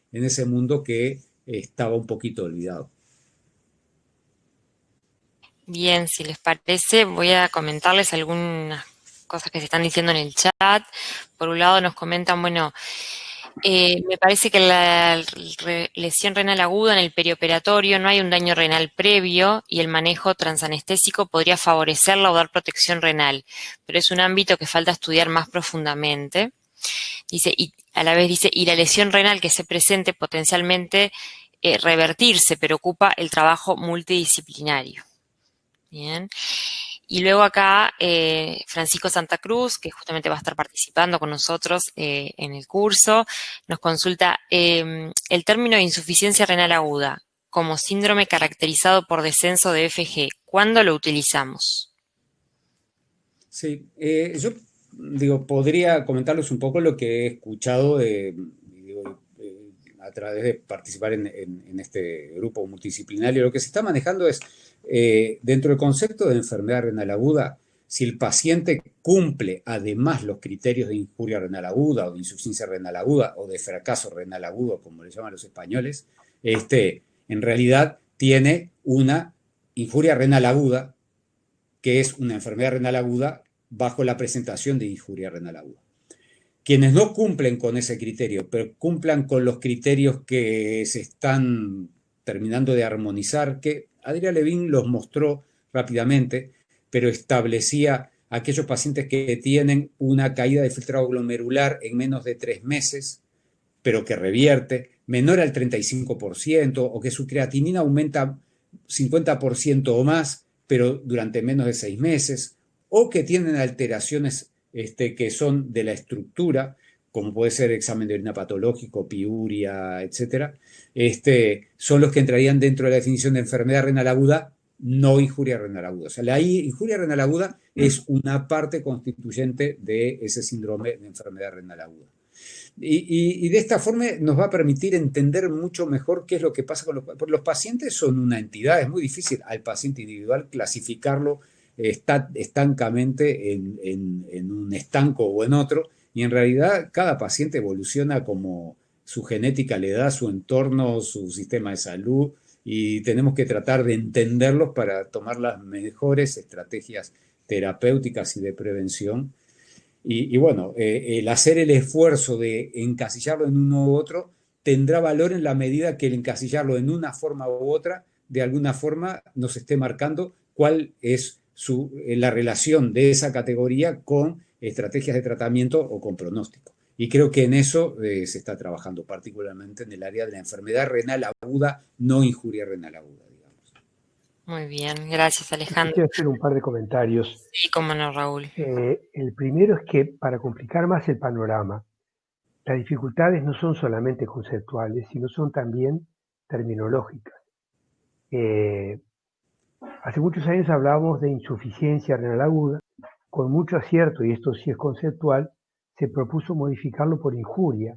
mundo que estaba un poquito olvidado. Bien, si les parece, voy a comentarles algunas cosas que se están diciendo en el chat. Por un lado nos comentan, bueno, me parece que la lesión renal aguda en el perioperatorio no hay un daño renal previo y el manejo transanestésico podría favorecerla o dar protección renal, pero es un ámbito que falta estudiar más profundamente. Dice, y a la vez dice, y la lesión renal que se presente potencialmente revertirse, pero ocupa el trabajo multidisciplinario. Bien. Y luego acá Francisco Santa Cruz, que justamente va a estar participando con nosotros en el curso, nos consulta el término de insuficiencia renal aguda como síndrome caracterizado por descenso de FG. ¿Cuándo lo utilizamos? Sí, yo podría comentarles un poco lo que he escuchado a través de participar en este grupo multidisciplinario. Lo que se está manejando es, dentro del concepto de enfermedad renal aguda, si el paciente cumple además los criterios de injuria renal aguda o de insuficiencia renal aguda o de fracaso renal agudo, como le llaman los españoles, en realidad tiene una injuria renal aguda, que es una enfermedad renal aguda bajo la presentación de injuria renal aguda. Quienes no cumplen con ese criterio, pero cumplan con los criterios que se están terminando de armonizar, que Adrià Levin los mostró rápidamente, pero establecía aquellos pacientes que tienen una caída de filtrado glomerular en menos de 3 meses, pero que revierte, menor al 35%, o que su creatinina aumenta 50% o más, pero durante menos de 6 meses, o que tienen alteraciones que son de la estructura, como puede ser examen de orina patológico, piuria, etc., son los que entrarían dentro de la definición de enfermedad renal aguda, no injuria renal aguda. O sea, la injuria renal aguda es una parte constituyente de ese síndrome de enfermedad renal aguda. Y de esta forma nos va a permitir entender mucho mejor qué es lo que pasa con los pacientes. Son una entidad, es muy difícil al paciente individual clasificarlo estancamente en un estanco o en otro, y en realidad cada paciente evoluciona como su genética le da, su entorno, su sistema de salud, y tenemos que tratar de entenderlos para tomar las mejores estrategias terapéuticas y de prevención. Y bueno, el hacer el esfuerzo de encasillarlo en uno u otro tendrá valor en la medida que el encasillarlo en una forma u otra, de alguna forma nos esté marcando cuál es la relación de esa categoría con estrategias de tratamiento o con pronóstico. Y creo que en eso se está trabajando, particularmente en el área de la enfermedad renal aguda, no injuria renal aguda, digamos. Muy bien, gracias Alejandro. Quiero hacer un par de comentarios. Sí, cómo no, Raúl. El primero es que, para complicar más el panorama, las dificultades no son solamente conceptuales, sino son también terminológicas. Hace muchos años hablábamos de insuficiencia renal aguda, con mucho acierto, y esto sí es conceptual, se propuso modificarlo por injuria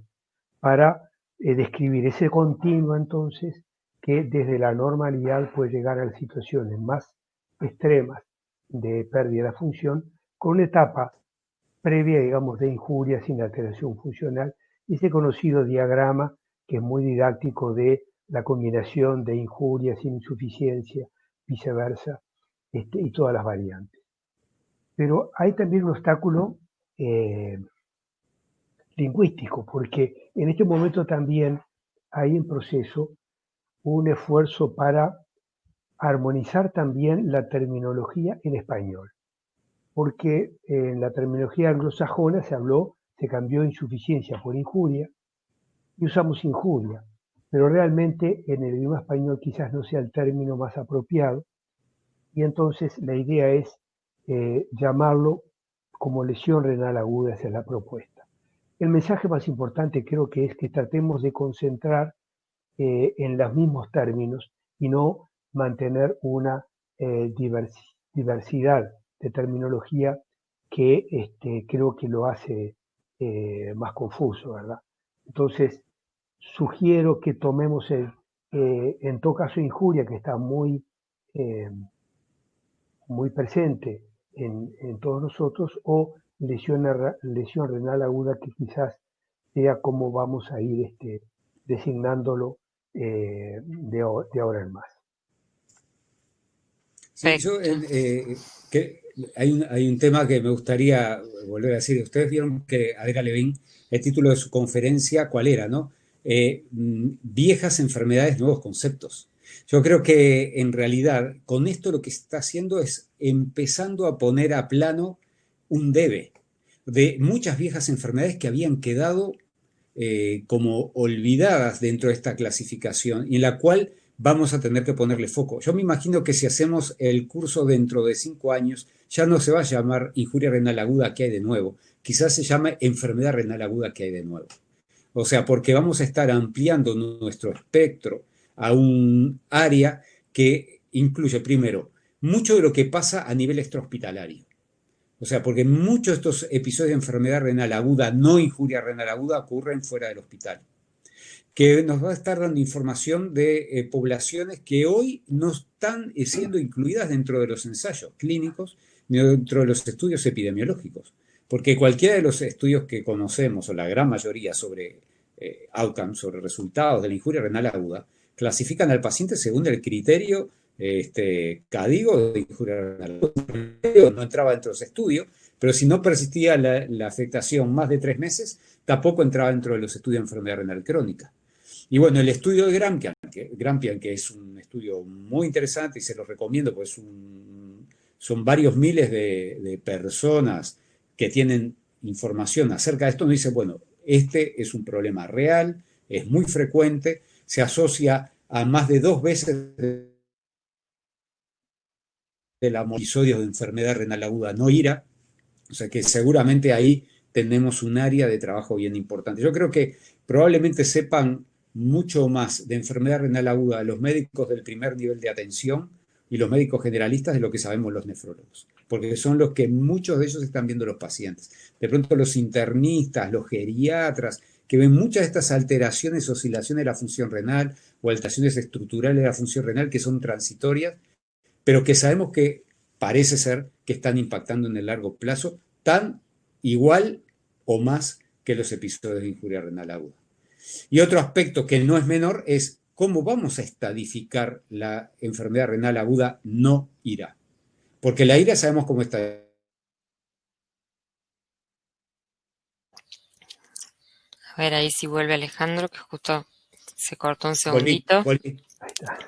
para describir ese continuo entonces que desde la normalidad puede llegar a las situaciones más extremas de pérdida de la función, con una etapa previa, digamos, de injuria sin alteración funcional, y ese conocido diagrama que es muy didáctico de la combinación de injuria sin insuficiencia, viceversa, y todas las variantes. Pero hay también un obstáculo lingüístico, porque en este momento también hay en proceso un esfuerzo para armonizar también la terminología en español, porque en la terminología anglosajona se cambió insuficiencia por injuria y usamos injuria, pero realmente en el idioma español quizás no sea el término más apropiado, y entonces la idea es llamarlo como lesión renal aguda, esa es la propuesta. El mensaje más importante creo que es que tratemos de concentrar en los mismos términos y no mantener una diversidad de terminología que creo que lo hace más confuso, ¿verdad? Entonces, sugiero que tomemos en todo caso injuria, que está muy presente en todos nosotros, o lesión renal aguda, que quizás sea como vamos a ir designándolo de ahora en más. Sí, hay un tema que me gustaría volver a decir. Ustedes vieron que Adrià Levin, el título de su conferencia, ¿cuál era, no? Viejas enfermedades, nuevos conceptos. Yo creo que en realidad con esto lo que está haciendo es empezando a poner a plano un debe de muchas viejas enfermedades que habían quedado como olvidadas dentro de esta clasificación, y en la cual vamos a tener que ponerle foco. Yo me imagino que si hacemos el curso dentro de 5 años, ya no se va a llamar injuria renal aguda, ¿qué hay de nuevo? Quizás se llame enfermedad renal aguda, ¿qué hay de nuevo? O sea, porque vamos a estar ampliando nuestro espectro a un área que incluye, primero, mucho de lo que pasa a nivel extrahospitalario. O sea, porque muchos de estos episodios de enfermedad renal aguda, no injuria renal aguda, ocurren fuera del hospital. que nos va a estar dando información de poblaciones que hoy no están siendo incluidas dentro de los ensayos clínicos ni dentro de los estudios epidemiológicos. Porque cualquiera de los estudios que conocemos, o la gran mayoría sobre outcomes, sobre resultados de la injuria renal aguda, clasifican al paciente según el criterio CADIGO de injuria renal aguda. No entraba dentro de los estudios, pero si no persistía la afectación más de 3 meses, tampoco entraba dentro de los estudios de enfermedad renal crónica. Y bueno, el estudio de Grampian, que es un estudio muy interesante y se lo recomiendo, porque son varios miles de personas que tienen información acerca de esto, nos dice, bueno, este es un problema real, es muy frecuente, se asocia a más de 2 veces de los episodios de enfermedad renal aguda no IRA, o sea que seguramente ahí tenemos un área de trabajo bien importante. Yo creo que probablemente sepan mucho más de enfermedad renal aguda los médicos del primer nivel de atención y los médicos generalistas de lo que sabemos los nefrólogos, porque son los que muchos de ellos están viendo los pacientes. De pronto los internistas, los geriatras, que ven muchas de estas alteraciones, oscilaciones de la función renal o alteraciones estructurales de la función renal que son transitorias, pero que sabemos que parece ser que están impactando en el largo plazo tan igual o más que los episodios de injuria renal aguda. Y otro aspecto que no es menor es cómo vamos a estadificar la enfermedad renal aguda no IRA. Porque la IRA sabemos cómo está. A ver, ahí si vuelve Alejandro, que justo se cortó un segundito. Volví.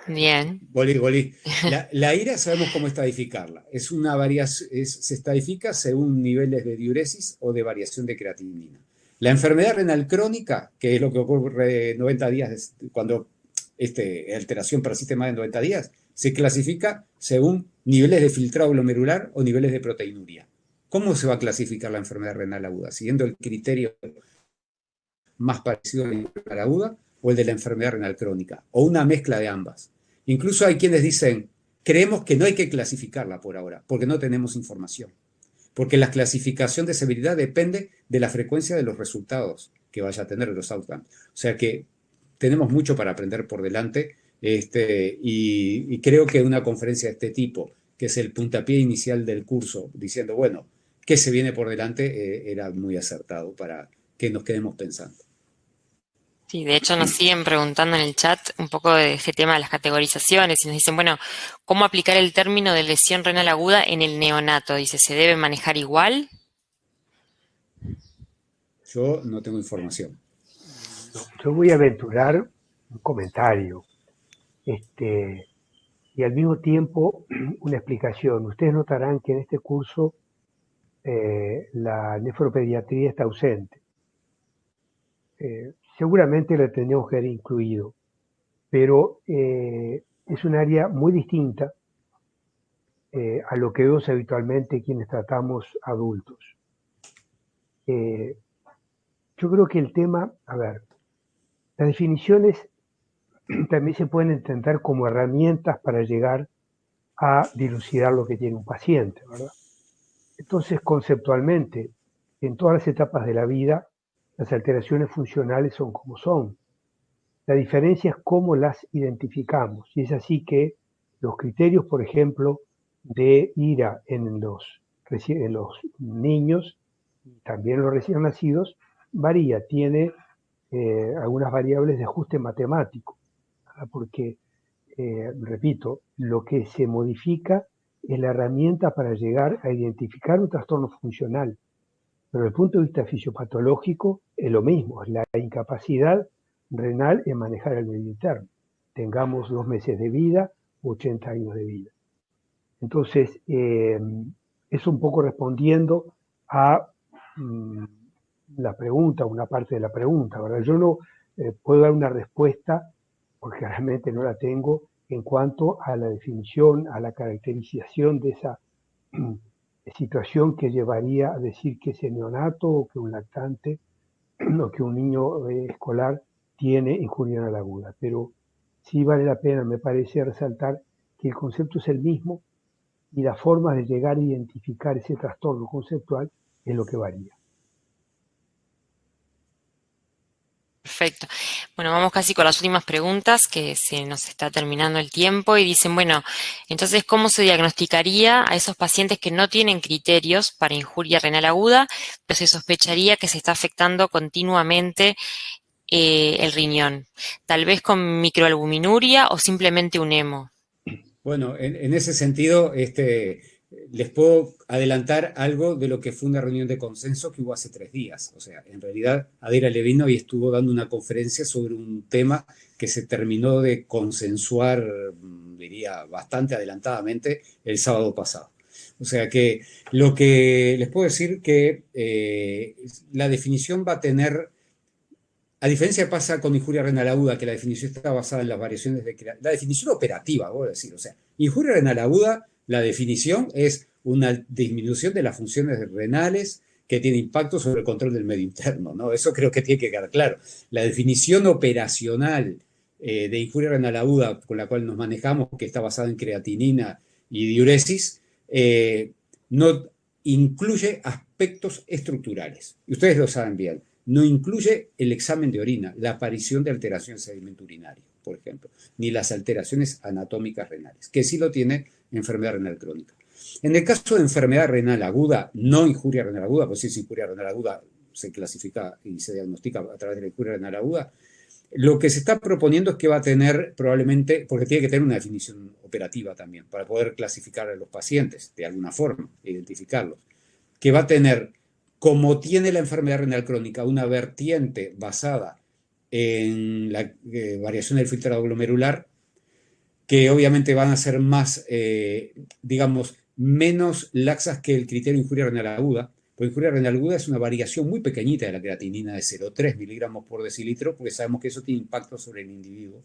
Bien. Volví. La IRA sabemos cómo estadificarla. Es una variación, se estadifica según niveles de diuresis o de variación de creatinina. La enfermedad renal crónica, que es lo que ocurre 90 días, cuando alteración persiste más de 90 días, se clasifica según niveles de filtrado glomerular o niveles de proteinuria. ¿Cómo se va a clasificar la enfermedad renal aguda? Siguiendo el criterio más parecido a la enfermedad aguda o el de la enfermedad renal crónica, o una mezcla de ambas. Incluso hay quienes dicen, creemos que no hay que clasificarla por ahora, porque no tenemos información. Porque la clasificación de severidad depende de la frecuencia de los resultados que vaya a tener los outcomes. O sea que tenemos mucho para aprender por delante, y creo que una conferencia de este tipo, que es el puntapié inicial del curso, diciendo, bueno, ¿qué se viene por delante? Era muy acertado para que nos quedemos pensando. Sí, de hecho nos siguen preguntando en el chat un poco de este tema de las categorizaciones y nos dicen, bueno, ¿cómo aplicar el término de lesión renal aguda en el neonato? Dice, ¿se debe manejar igual? Yo no tengo información. Yo voy a aventurar un comentario y al mismo tiempo una explicación. Ustedes notarán que en este curso la nefropediatría está ausente. Seguramente la tendríamos que haber incluido, pero es un área muy distinta a lo que vemos habitualmente quienes tratamos adultos. Yo creo que el tema, las definiciones también se pueden entender como herramientas para llegar a dilucidar lo que tiene un paciente, ¿verdad? Entonces, conceptualmente, en todas las etapas de la vida, las alteraciones funcionales son como son. La diferencia es cómo las identificamos. Y es así que los criterios, por ejemplo, de IRA en los niños y también los recién nacidos, varía, tiene algunas variables de ajuste matemático, ¿verdad? Porque, repito, lo que se modifica es la herramienta para llegar a identificar un trastorno funcional. Pero desde el punto de vista fisiopatológico es lo mismo, es la incapacidad renal en manejar el medio interno. Tengamos 2 meses de vida, 80 años de vida. Entonces, es un poco respondiendo a la pregunta, una parte de la pregunta, ¿verdad? Yo no puedo dar una respuesta, porque realmente no la tengo, en cuanto a la definición, a la caracterización de esa situación que llevaría a decir que ese neonato o que un lactante o que un niño escolar tiene injuria renal aguda. Pero sí vale la pena, me parece, resaltar que el concepto es el mismo y la forma de llegar a identificar ese trastorno conceptual es lo que varía. Perfecto. Bueno, vamos casi con las últimas preguntas, que se nos está terminando el tiempo, y dicen, bueno, entonces, ¿cómo se diagnosticaría a esos pacientes que no tienen criterios para injuria renal aguda, pero se sospecharía que se está afectando continuamente el riñón? Tal vez con microalbuminuria o simplemente un hemo. Bueno, en ese sentido, les puedo adelantar algo de lo que fue una reunión de consenso que hubo hace 3 días. O sea, en realidad, Adira Levino y estuvo dando una conferencia sobre un tema que se terminó de consensuar, diría, bastante adelantadamente el sábado pasado. O sea que lo que les puedo decir que la definición va a tener, a diferencia pasa con injuria renal aguda, que la definición está basada en las variaciones de la definición operativa, voy a decir, o sea, injuria renal aguda, la definición es una disminución de las funciones renales que tiene impacto sobre el control del medio interno, ¿no? Eso creo que tiene que quedar claro. La definición operacional de injuria renal aguda con la cual nos manejamos, que está basada en creatinina y diuresis, no incluye aspectos estructurales. Y ustedes lo saben bien. No incluye el examen de orina, la aparición de alteración en sedimento urinario, por ejemplo, ni las alteraciones anatómicas renales, que sí lo tiene enfermedad renal crónica. En el caso de enfermedad renal aguda, no injuria renal aguda, pues si es injuria renal aguda, se clasifica y se diagnostica a través de la injuria renal aguda, lo que se está proponiendo es que va a tener probablemente, porque tiene que tener una definición operativa también, para poder clasificar a los pacientes de alguna forma, identificarlos, que va a tener, como tiene la enfermedad renal crónica, una vertiente basada en la variación del filtrado glomerular, que obviamente van a ser más, digamos, menos laxas que el criterio de injuria renal aguda, porque injuria renal aguda es una variación muy pequeñita de la creatinina de 0,3 miligramos por decilitro, porque sabemos que eso tiene impacto sobre el individuo.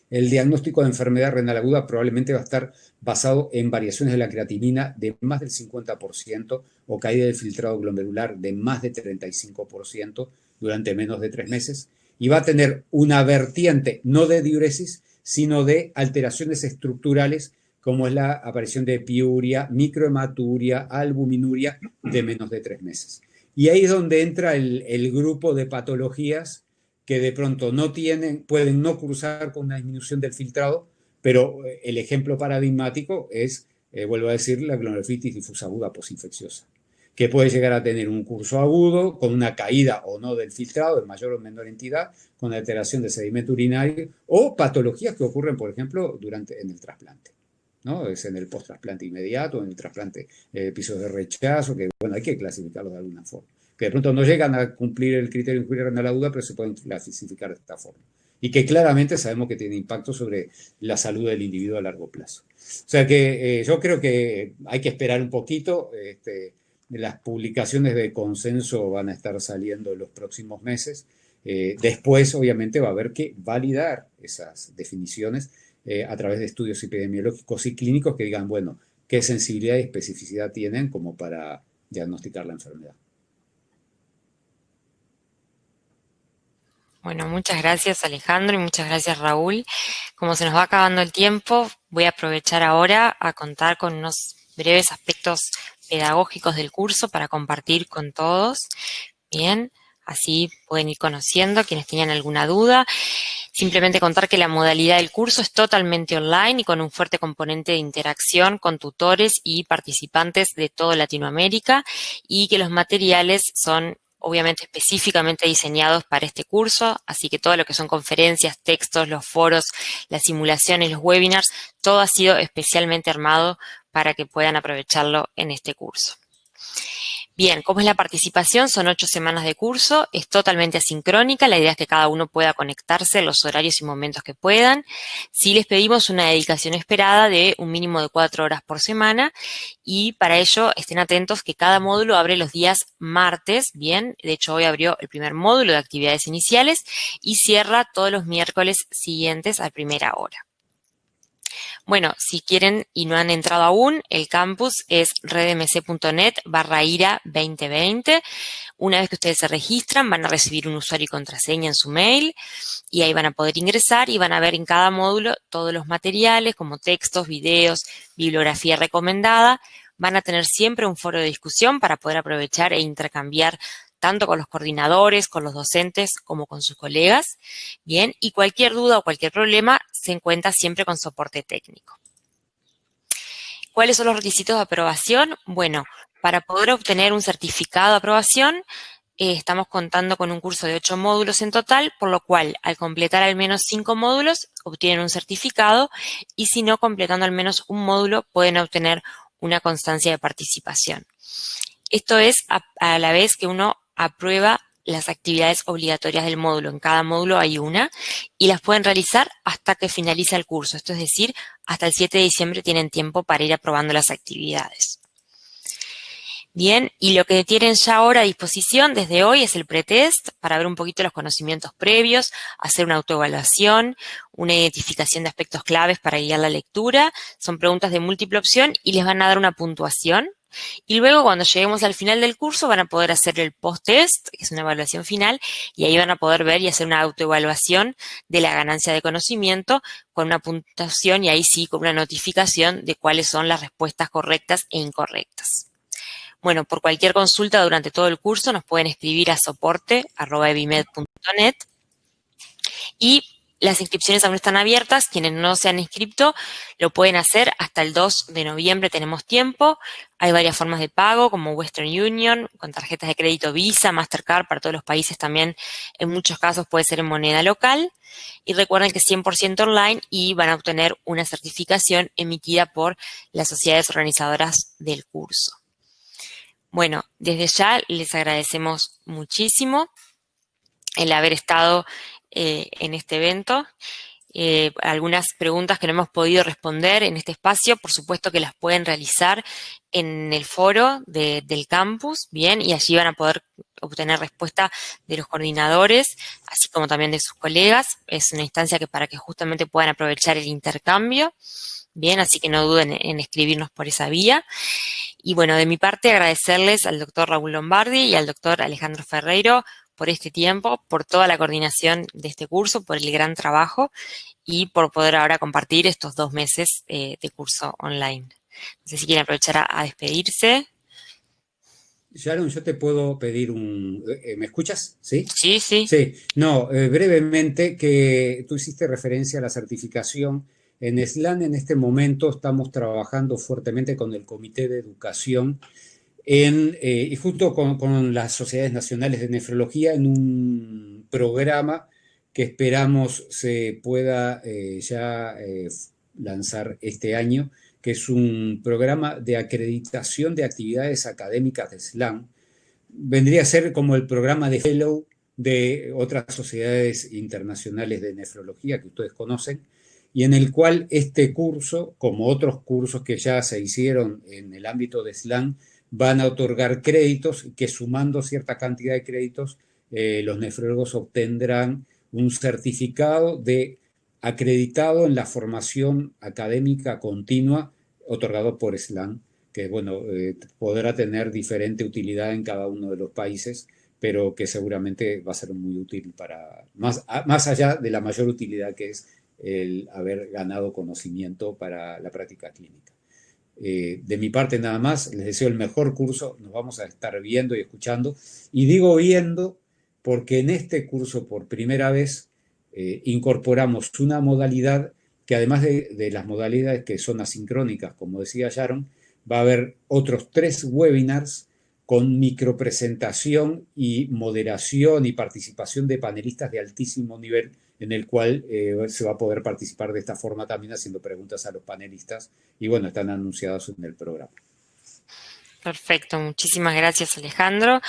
El diagnóstico de enfermedad renal aguda probablemente va a estar basado en variaciones de la creatinina de más del 50% o caída del filtrado glomerular de más de 35% durante menos de 3 meses. Y va a tener una vertiente no de diuresis, sino de alteraciones estructurales, como es la aparición de piuria, microhematuria, albuminuria de menos de 3 meses. Y ahí es donde entra el grupo de patologías que de pronto no tienen, pueden no cruzar con una disminución del filtrado, pero el ejemplo paradigmático es, vuelvo a decir, la glomerulitis difusa aguda posinfecciosa, que puede llegar a tener un curso agudo con una caída o no del filtrado en mayor o menor entidad, con alteración de sedimento urinario o patologías que ocurren, por ejemplo, en el trasplante, ¿no? Es en el post-trasplante inmediato, en el trasplante, episodios de rechazo, que bueno, hay que clasificarlos de alguna forma, que de pronto no llegan a cumplir el criterio de injuria renal aguda, pero se pueden clasificar de esta forma. Y que claramente sabemos que tiene impacto sobre la salud del individuo a largo plazo. O sea que yo creo que hay que esperar un poquito. Las publicaciones de consenso van a estar saliendo en los próximos meses. Después, obviamente, va a haber que validar esas definiciones a través de estudios epidemiológicos y clínicos que digan, bueno, qué sensibilidad y especificidad tienen como para diagnosticar la enfermedad. Bueno, muchas gracias Alejandro y muchas gracias Raúl. Como se nos va acabando el tiempo, voy a aprovechar ahora a contar con unos breves aspectos pedagógicos del curso para compartir con todos. Bien, así pueden ir conociendo quienes tenían alguna duda. Simplemente contar que la modalidad del curso es totalmente online y con un fuerte componente de interacción con tutores y participantes de toda Latinoamérica, y que los materiales son obviamente específicamente diseñados para este curso, así que todo lo que son conferencias, textos, los foros, las simulaciones, los webinars, todo ha sido especialmente armado para que puedan aprovecharlo en este curso. Bien, ¿cómo es la participación? Son 8 semanas de curso, es totalmente asincrónica, la idea es que cada uno pueda conectarse en los horarios y momentos que puedan. Sí les pedimos una dedicación esperada de un mínimo de 4 horas por semana, y para ello estén atentos que cada módulo abre los días martes, bien, de hecho hoy abrió el primer módulo de actividades iniciales y cierra todos los miércoles siguientes a primera hora. Bueno, si quieren y no han entrado aún, el campus es redmc.net/IRA2020. Una vez que ustedes se registran, van a recibir un usuario y contraseña en su mail y ahí van a poder ingresar y van a ver en cada módulo todos los materiales como textos, videos, bibliografía recomendada. Van a tener siempre un foro de discusión para poder aprovechar e intercambiar tanto con los coordinadores, con los docentes, como con sus colegas, bien, y cualquier duda o cualquier problema se encuentra siempre con soporte técnico. ¿Cuáles son los requisitos de aprobación? Bueno, para poder obtener un certificado de aprobación, estamos contando con un curso de 8 módulos en total, por lo cual, al completar al menos 5 módulos, obtienen un certificado, y si no, completando al menos un módulo, pueden obtener una constancia de participación. Esto es a la vez que uno aprueba las actividades obligatorias del módulo. En cada módulo hay una, y las pueden realizar hasta que finaliza el curso. Esto es decir, hasta el 7 de diciembre tienen tiempo para ir aprobando las actividades. Bien, y lo que tienen ya ahora a disposición desde hoy es el pretest para ver un poquito los conocimientos previos, hacer una autoevaluación, una identificación de aspectos claves para guiar la lectura. Son preguntas de múltiple opción y les van a dar una puntuación. Y luego, cuando lleguemos al final del curso, van a poder hacer el post-test, que es una evaluación final, y ahí van a poder ver y hacer una autoevaluación de la ganancia de conocimiento con una puntuación y ahí sí con una notificación de cuáles son las respuestas correctas e incorrectas. Bueno, por cualquier consulta durante todo el curso nos pueden escribir a soporte@evimed.net, y las inscripciones aún están abiertas. Quienes no se han inscrito lo pueden hacer hasta el 2 de noviembre, tenemos tiempo. Hay varias formas de pago, como Western Union, con tarjetas de crédito Visa, Mastercard, para todos los países también. En muchos casos puede ser en moneda local. Y recuerden que es 100% online y van a obtener una certificación emitida por las sociedades organizadoras del curso. Bueno, desde ya les agradecemos muchísimo el haber estado en este evento. Algunas preguntas que no hemos podido responder en este espacio, por supuesto que las pueden realizar en el foro del campus, bien, y allí van a poder obtener respuesta de los coordinadores, así como también de sus colegas. Es una instancia para que justamente puedan aprovechar el intercambio, bien, así que no duden en escribirnos por esa vía. Y bueno, de mi parte, agradecerles al doctor Raúl Lombardi y al doctor Alejandro Ferreiro por este tiempo, por toda la coordinación de este curso, por el gran trabajo y por poder ahora compartir estos 2 meses de curso online. No sé si quieren aprovechar a despedirse. Sharon, yo te puedo pedir ¿me escuchas? ¿Sí? Sí, sí. Sí. No, brevemente, que tú hiciste referencia a la certificación. En SLAN en este momento estamos trabajando fuertemente con el Comité de Educación y junto con las Sociedades Nacionales de Nefrología en un programa que esperamos se pueda ya lanzar este año, que es un programa de acreditación de actividades académicas de SLAN. Vendría a ser como el programa de fellow de otras sociedades internacionales de nefrología que ustedes conocen, y en el cual este curso, como otros cursos que ya se hicieron en el ámbito de SLAN, van a otorgar créditos, que sumando cierta cantidad de créditos, los nefrólogos obtendrán un certificado de acreditado en la formación académica continua otorgado por SLAN, que bueno, podrá tener diferente utilidad en cada uno de los países, pero que seguramente va a ser muy útil para, más allá de la mayor utilidad que es el haber ganado conocimiento para la práctica clínica. De mi parte nada más, les deseo el mejor curso, nos vamos a estar viendo y escuchando, y digo viendo porque en este curso por primera vez incorporamos una modalidad que además de las modalidades que son asincrónicas, como decía Sharon, va a haber otros 3 webinars con micropresentación y moderación y participación de panelistas de altísimo nivel, en el cual se va a poder participar de esta forma también haciendo preguntas a los panelistas, y bueno, están anunciados en el programa. Perfecto, muchísimas gracias Alejandro.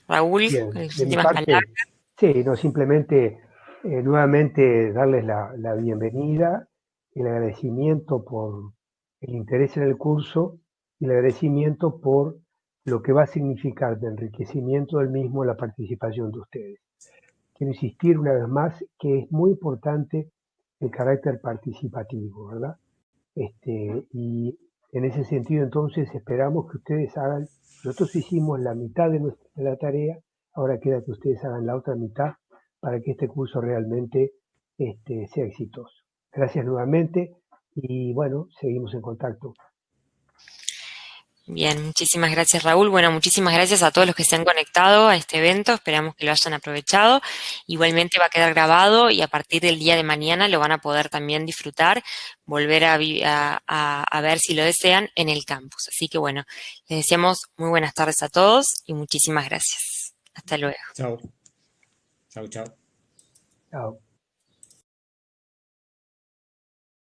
Raúl, Bien, las de mi últimas parte, palabras. sí, no, simplemente nuevamente darles la bienvenida, el agradecimiento por el interés en el curso y el agradecimiento por lo que va a significar de enriquecimiento del mismo la participación de ustedes. Quiero insistir una vez más que es muy importante el carácter participativo, ¿verdad? Y en ese sentido, entonces, esperamos que ustedes hagan, nosotros hicimos la mitad de la tarea, ahora queda que ustedes hagan la otra mitad para que este curso realmente sea exitoso. Gracias nuevamente y bueno, seguimos en contacto. Bien, muchísimas gracias, Raúl. Bueno, muchísimas gracias a todos los que se han conectado a este evento. Esperamos que lo hayan aprovechado. Igualmente va a quedar grabado y a partir del día de mañana lo van a poder también disfrutar, volver a ver si lo desean en el campus. Así que bueno, les deseamos muy buenas tardes a todos y muchísimas gracias. Hasta luego. Chao. Chao, chao. Chao.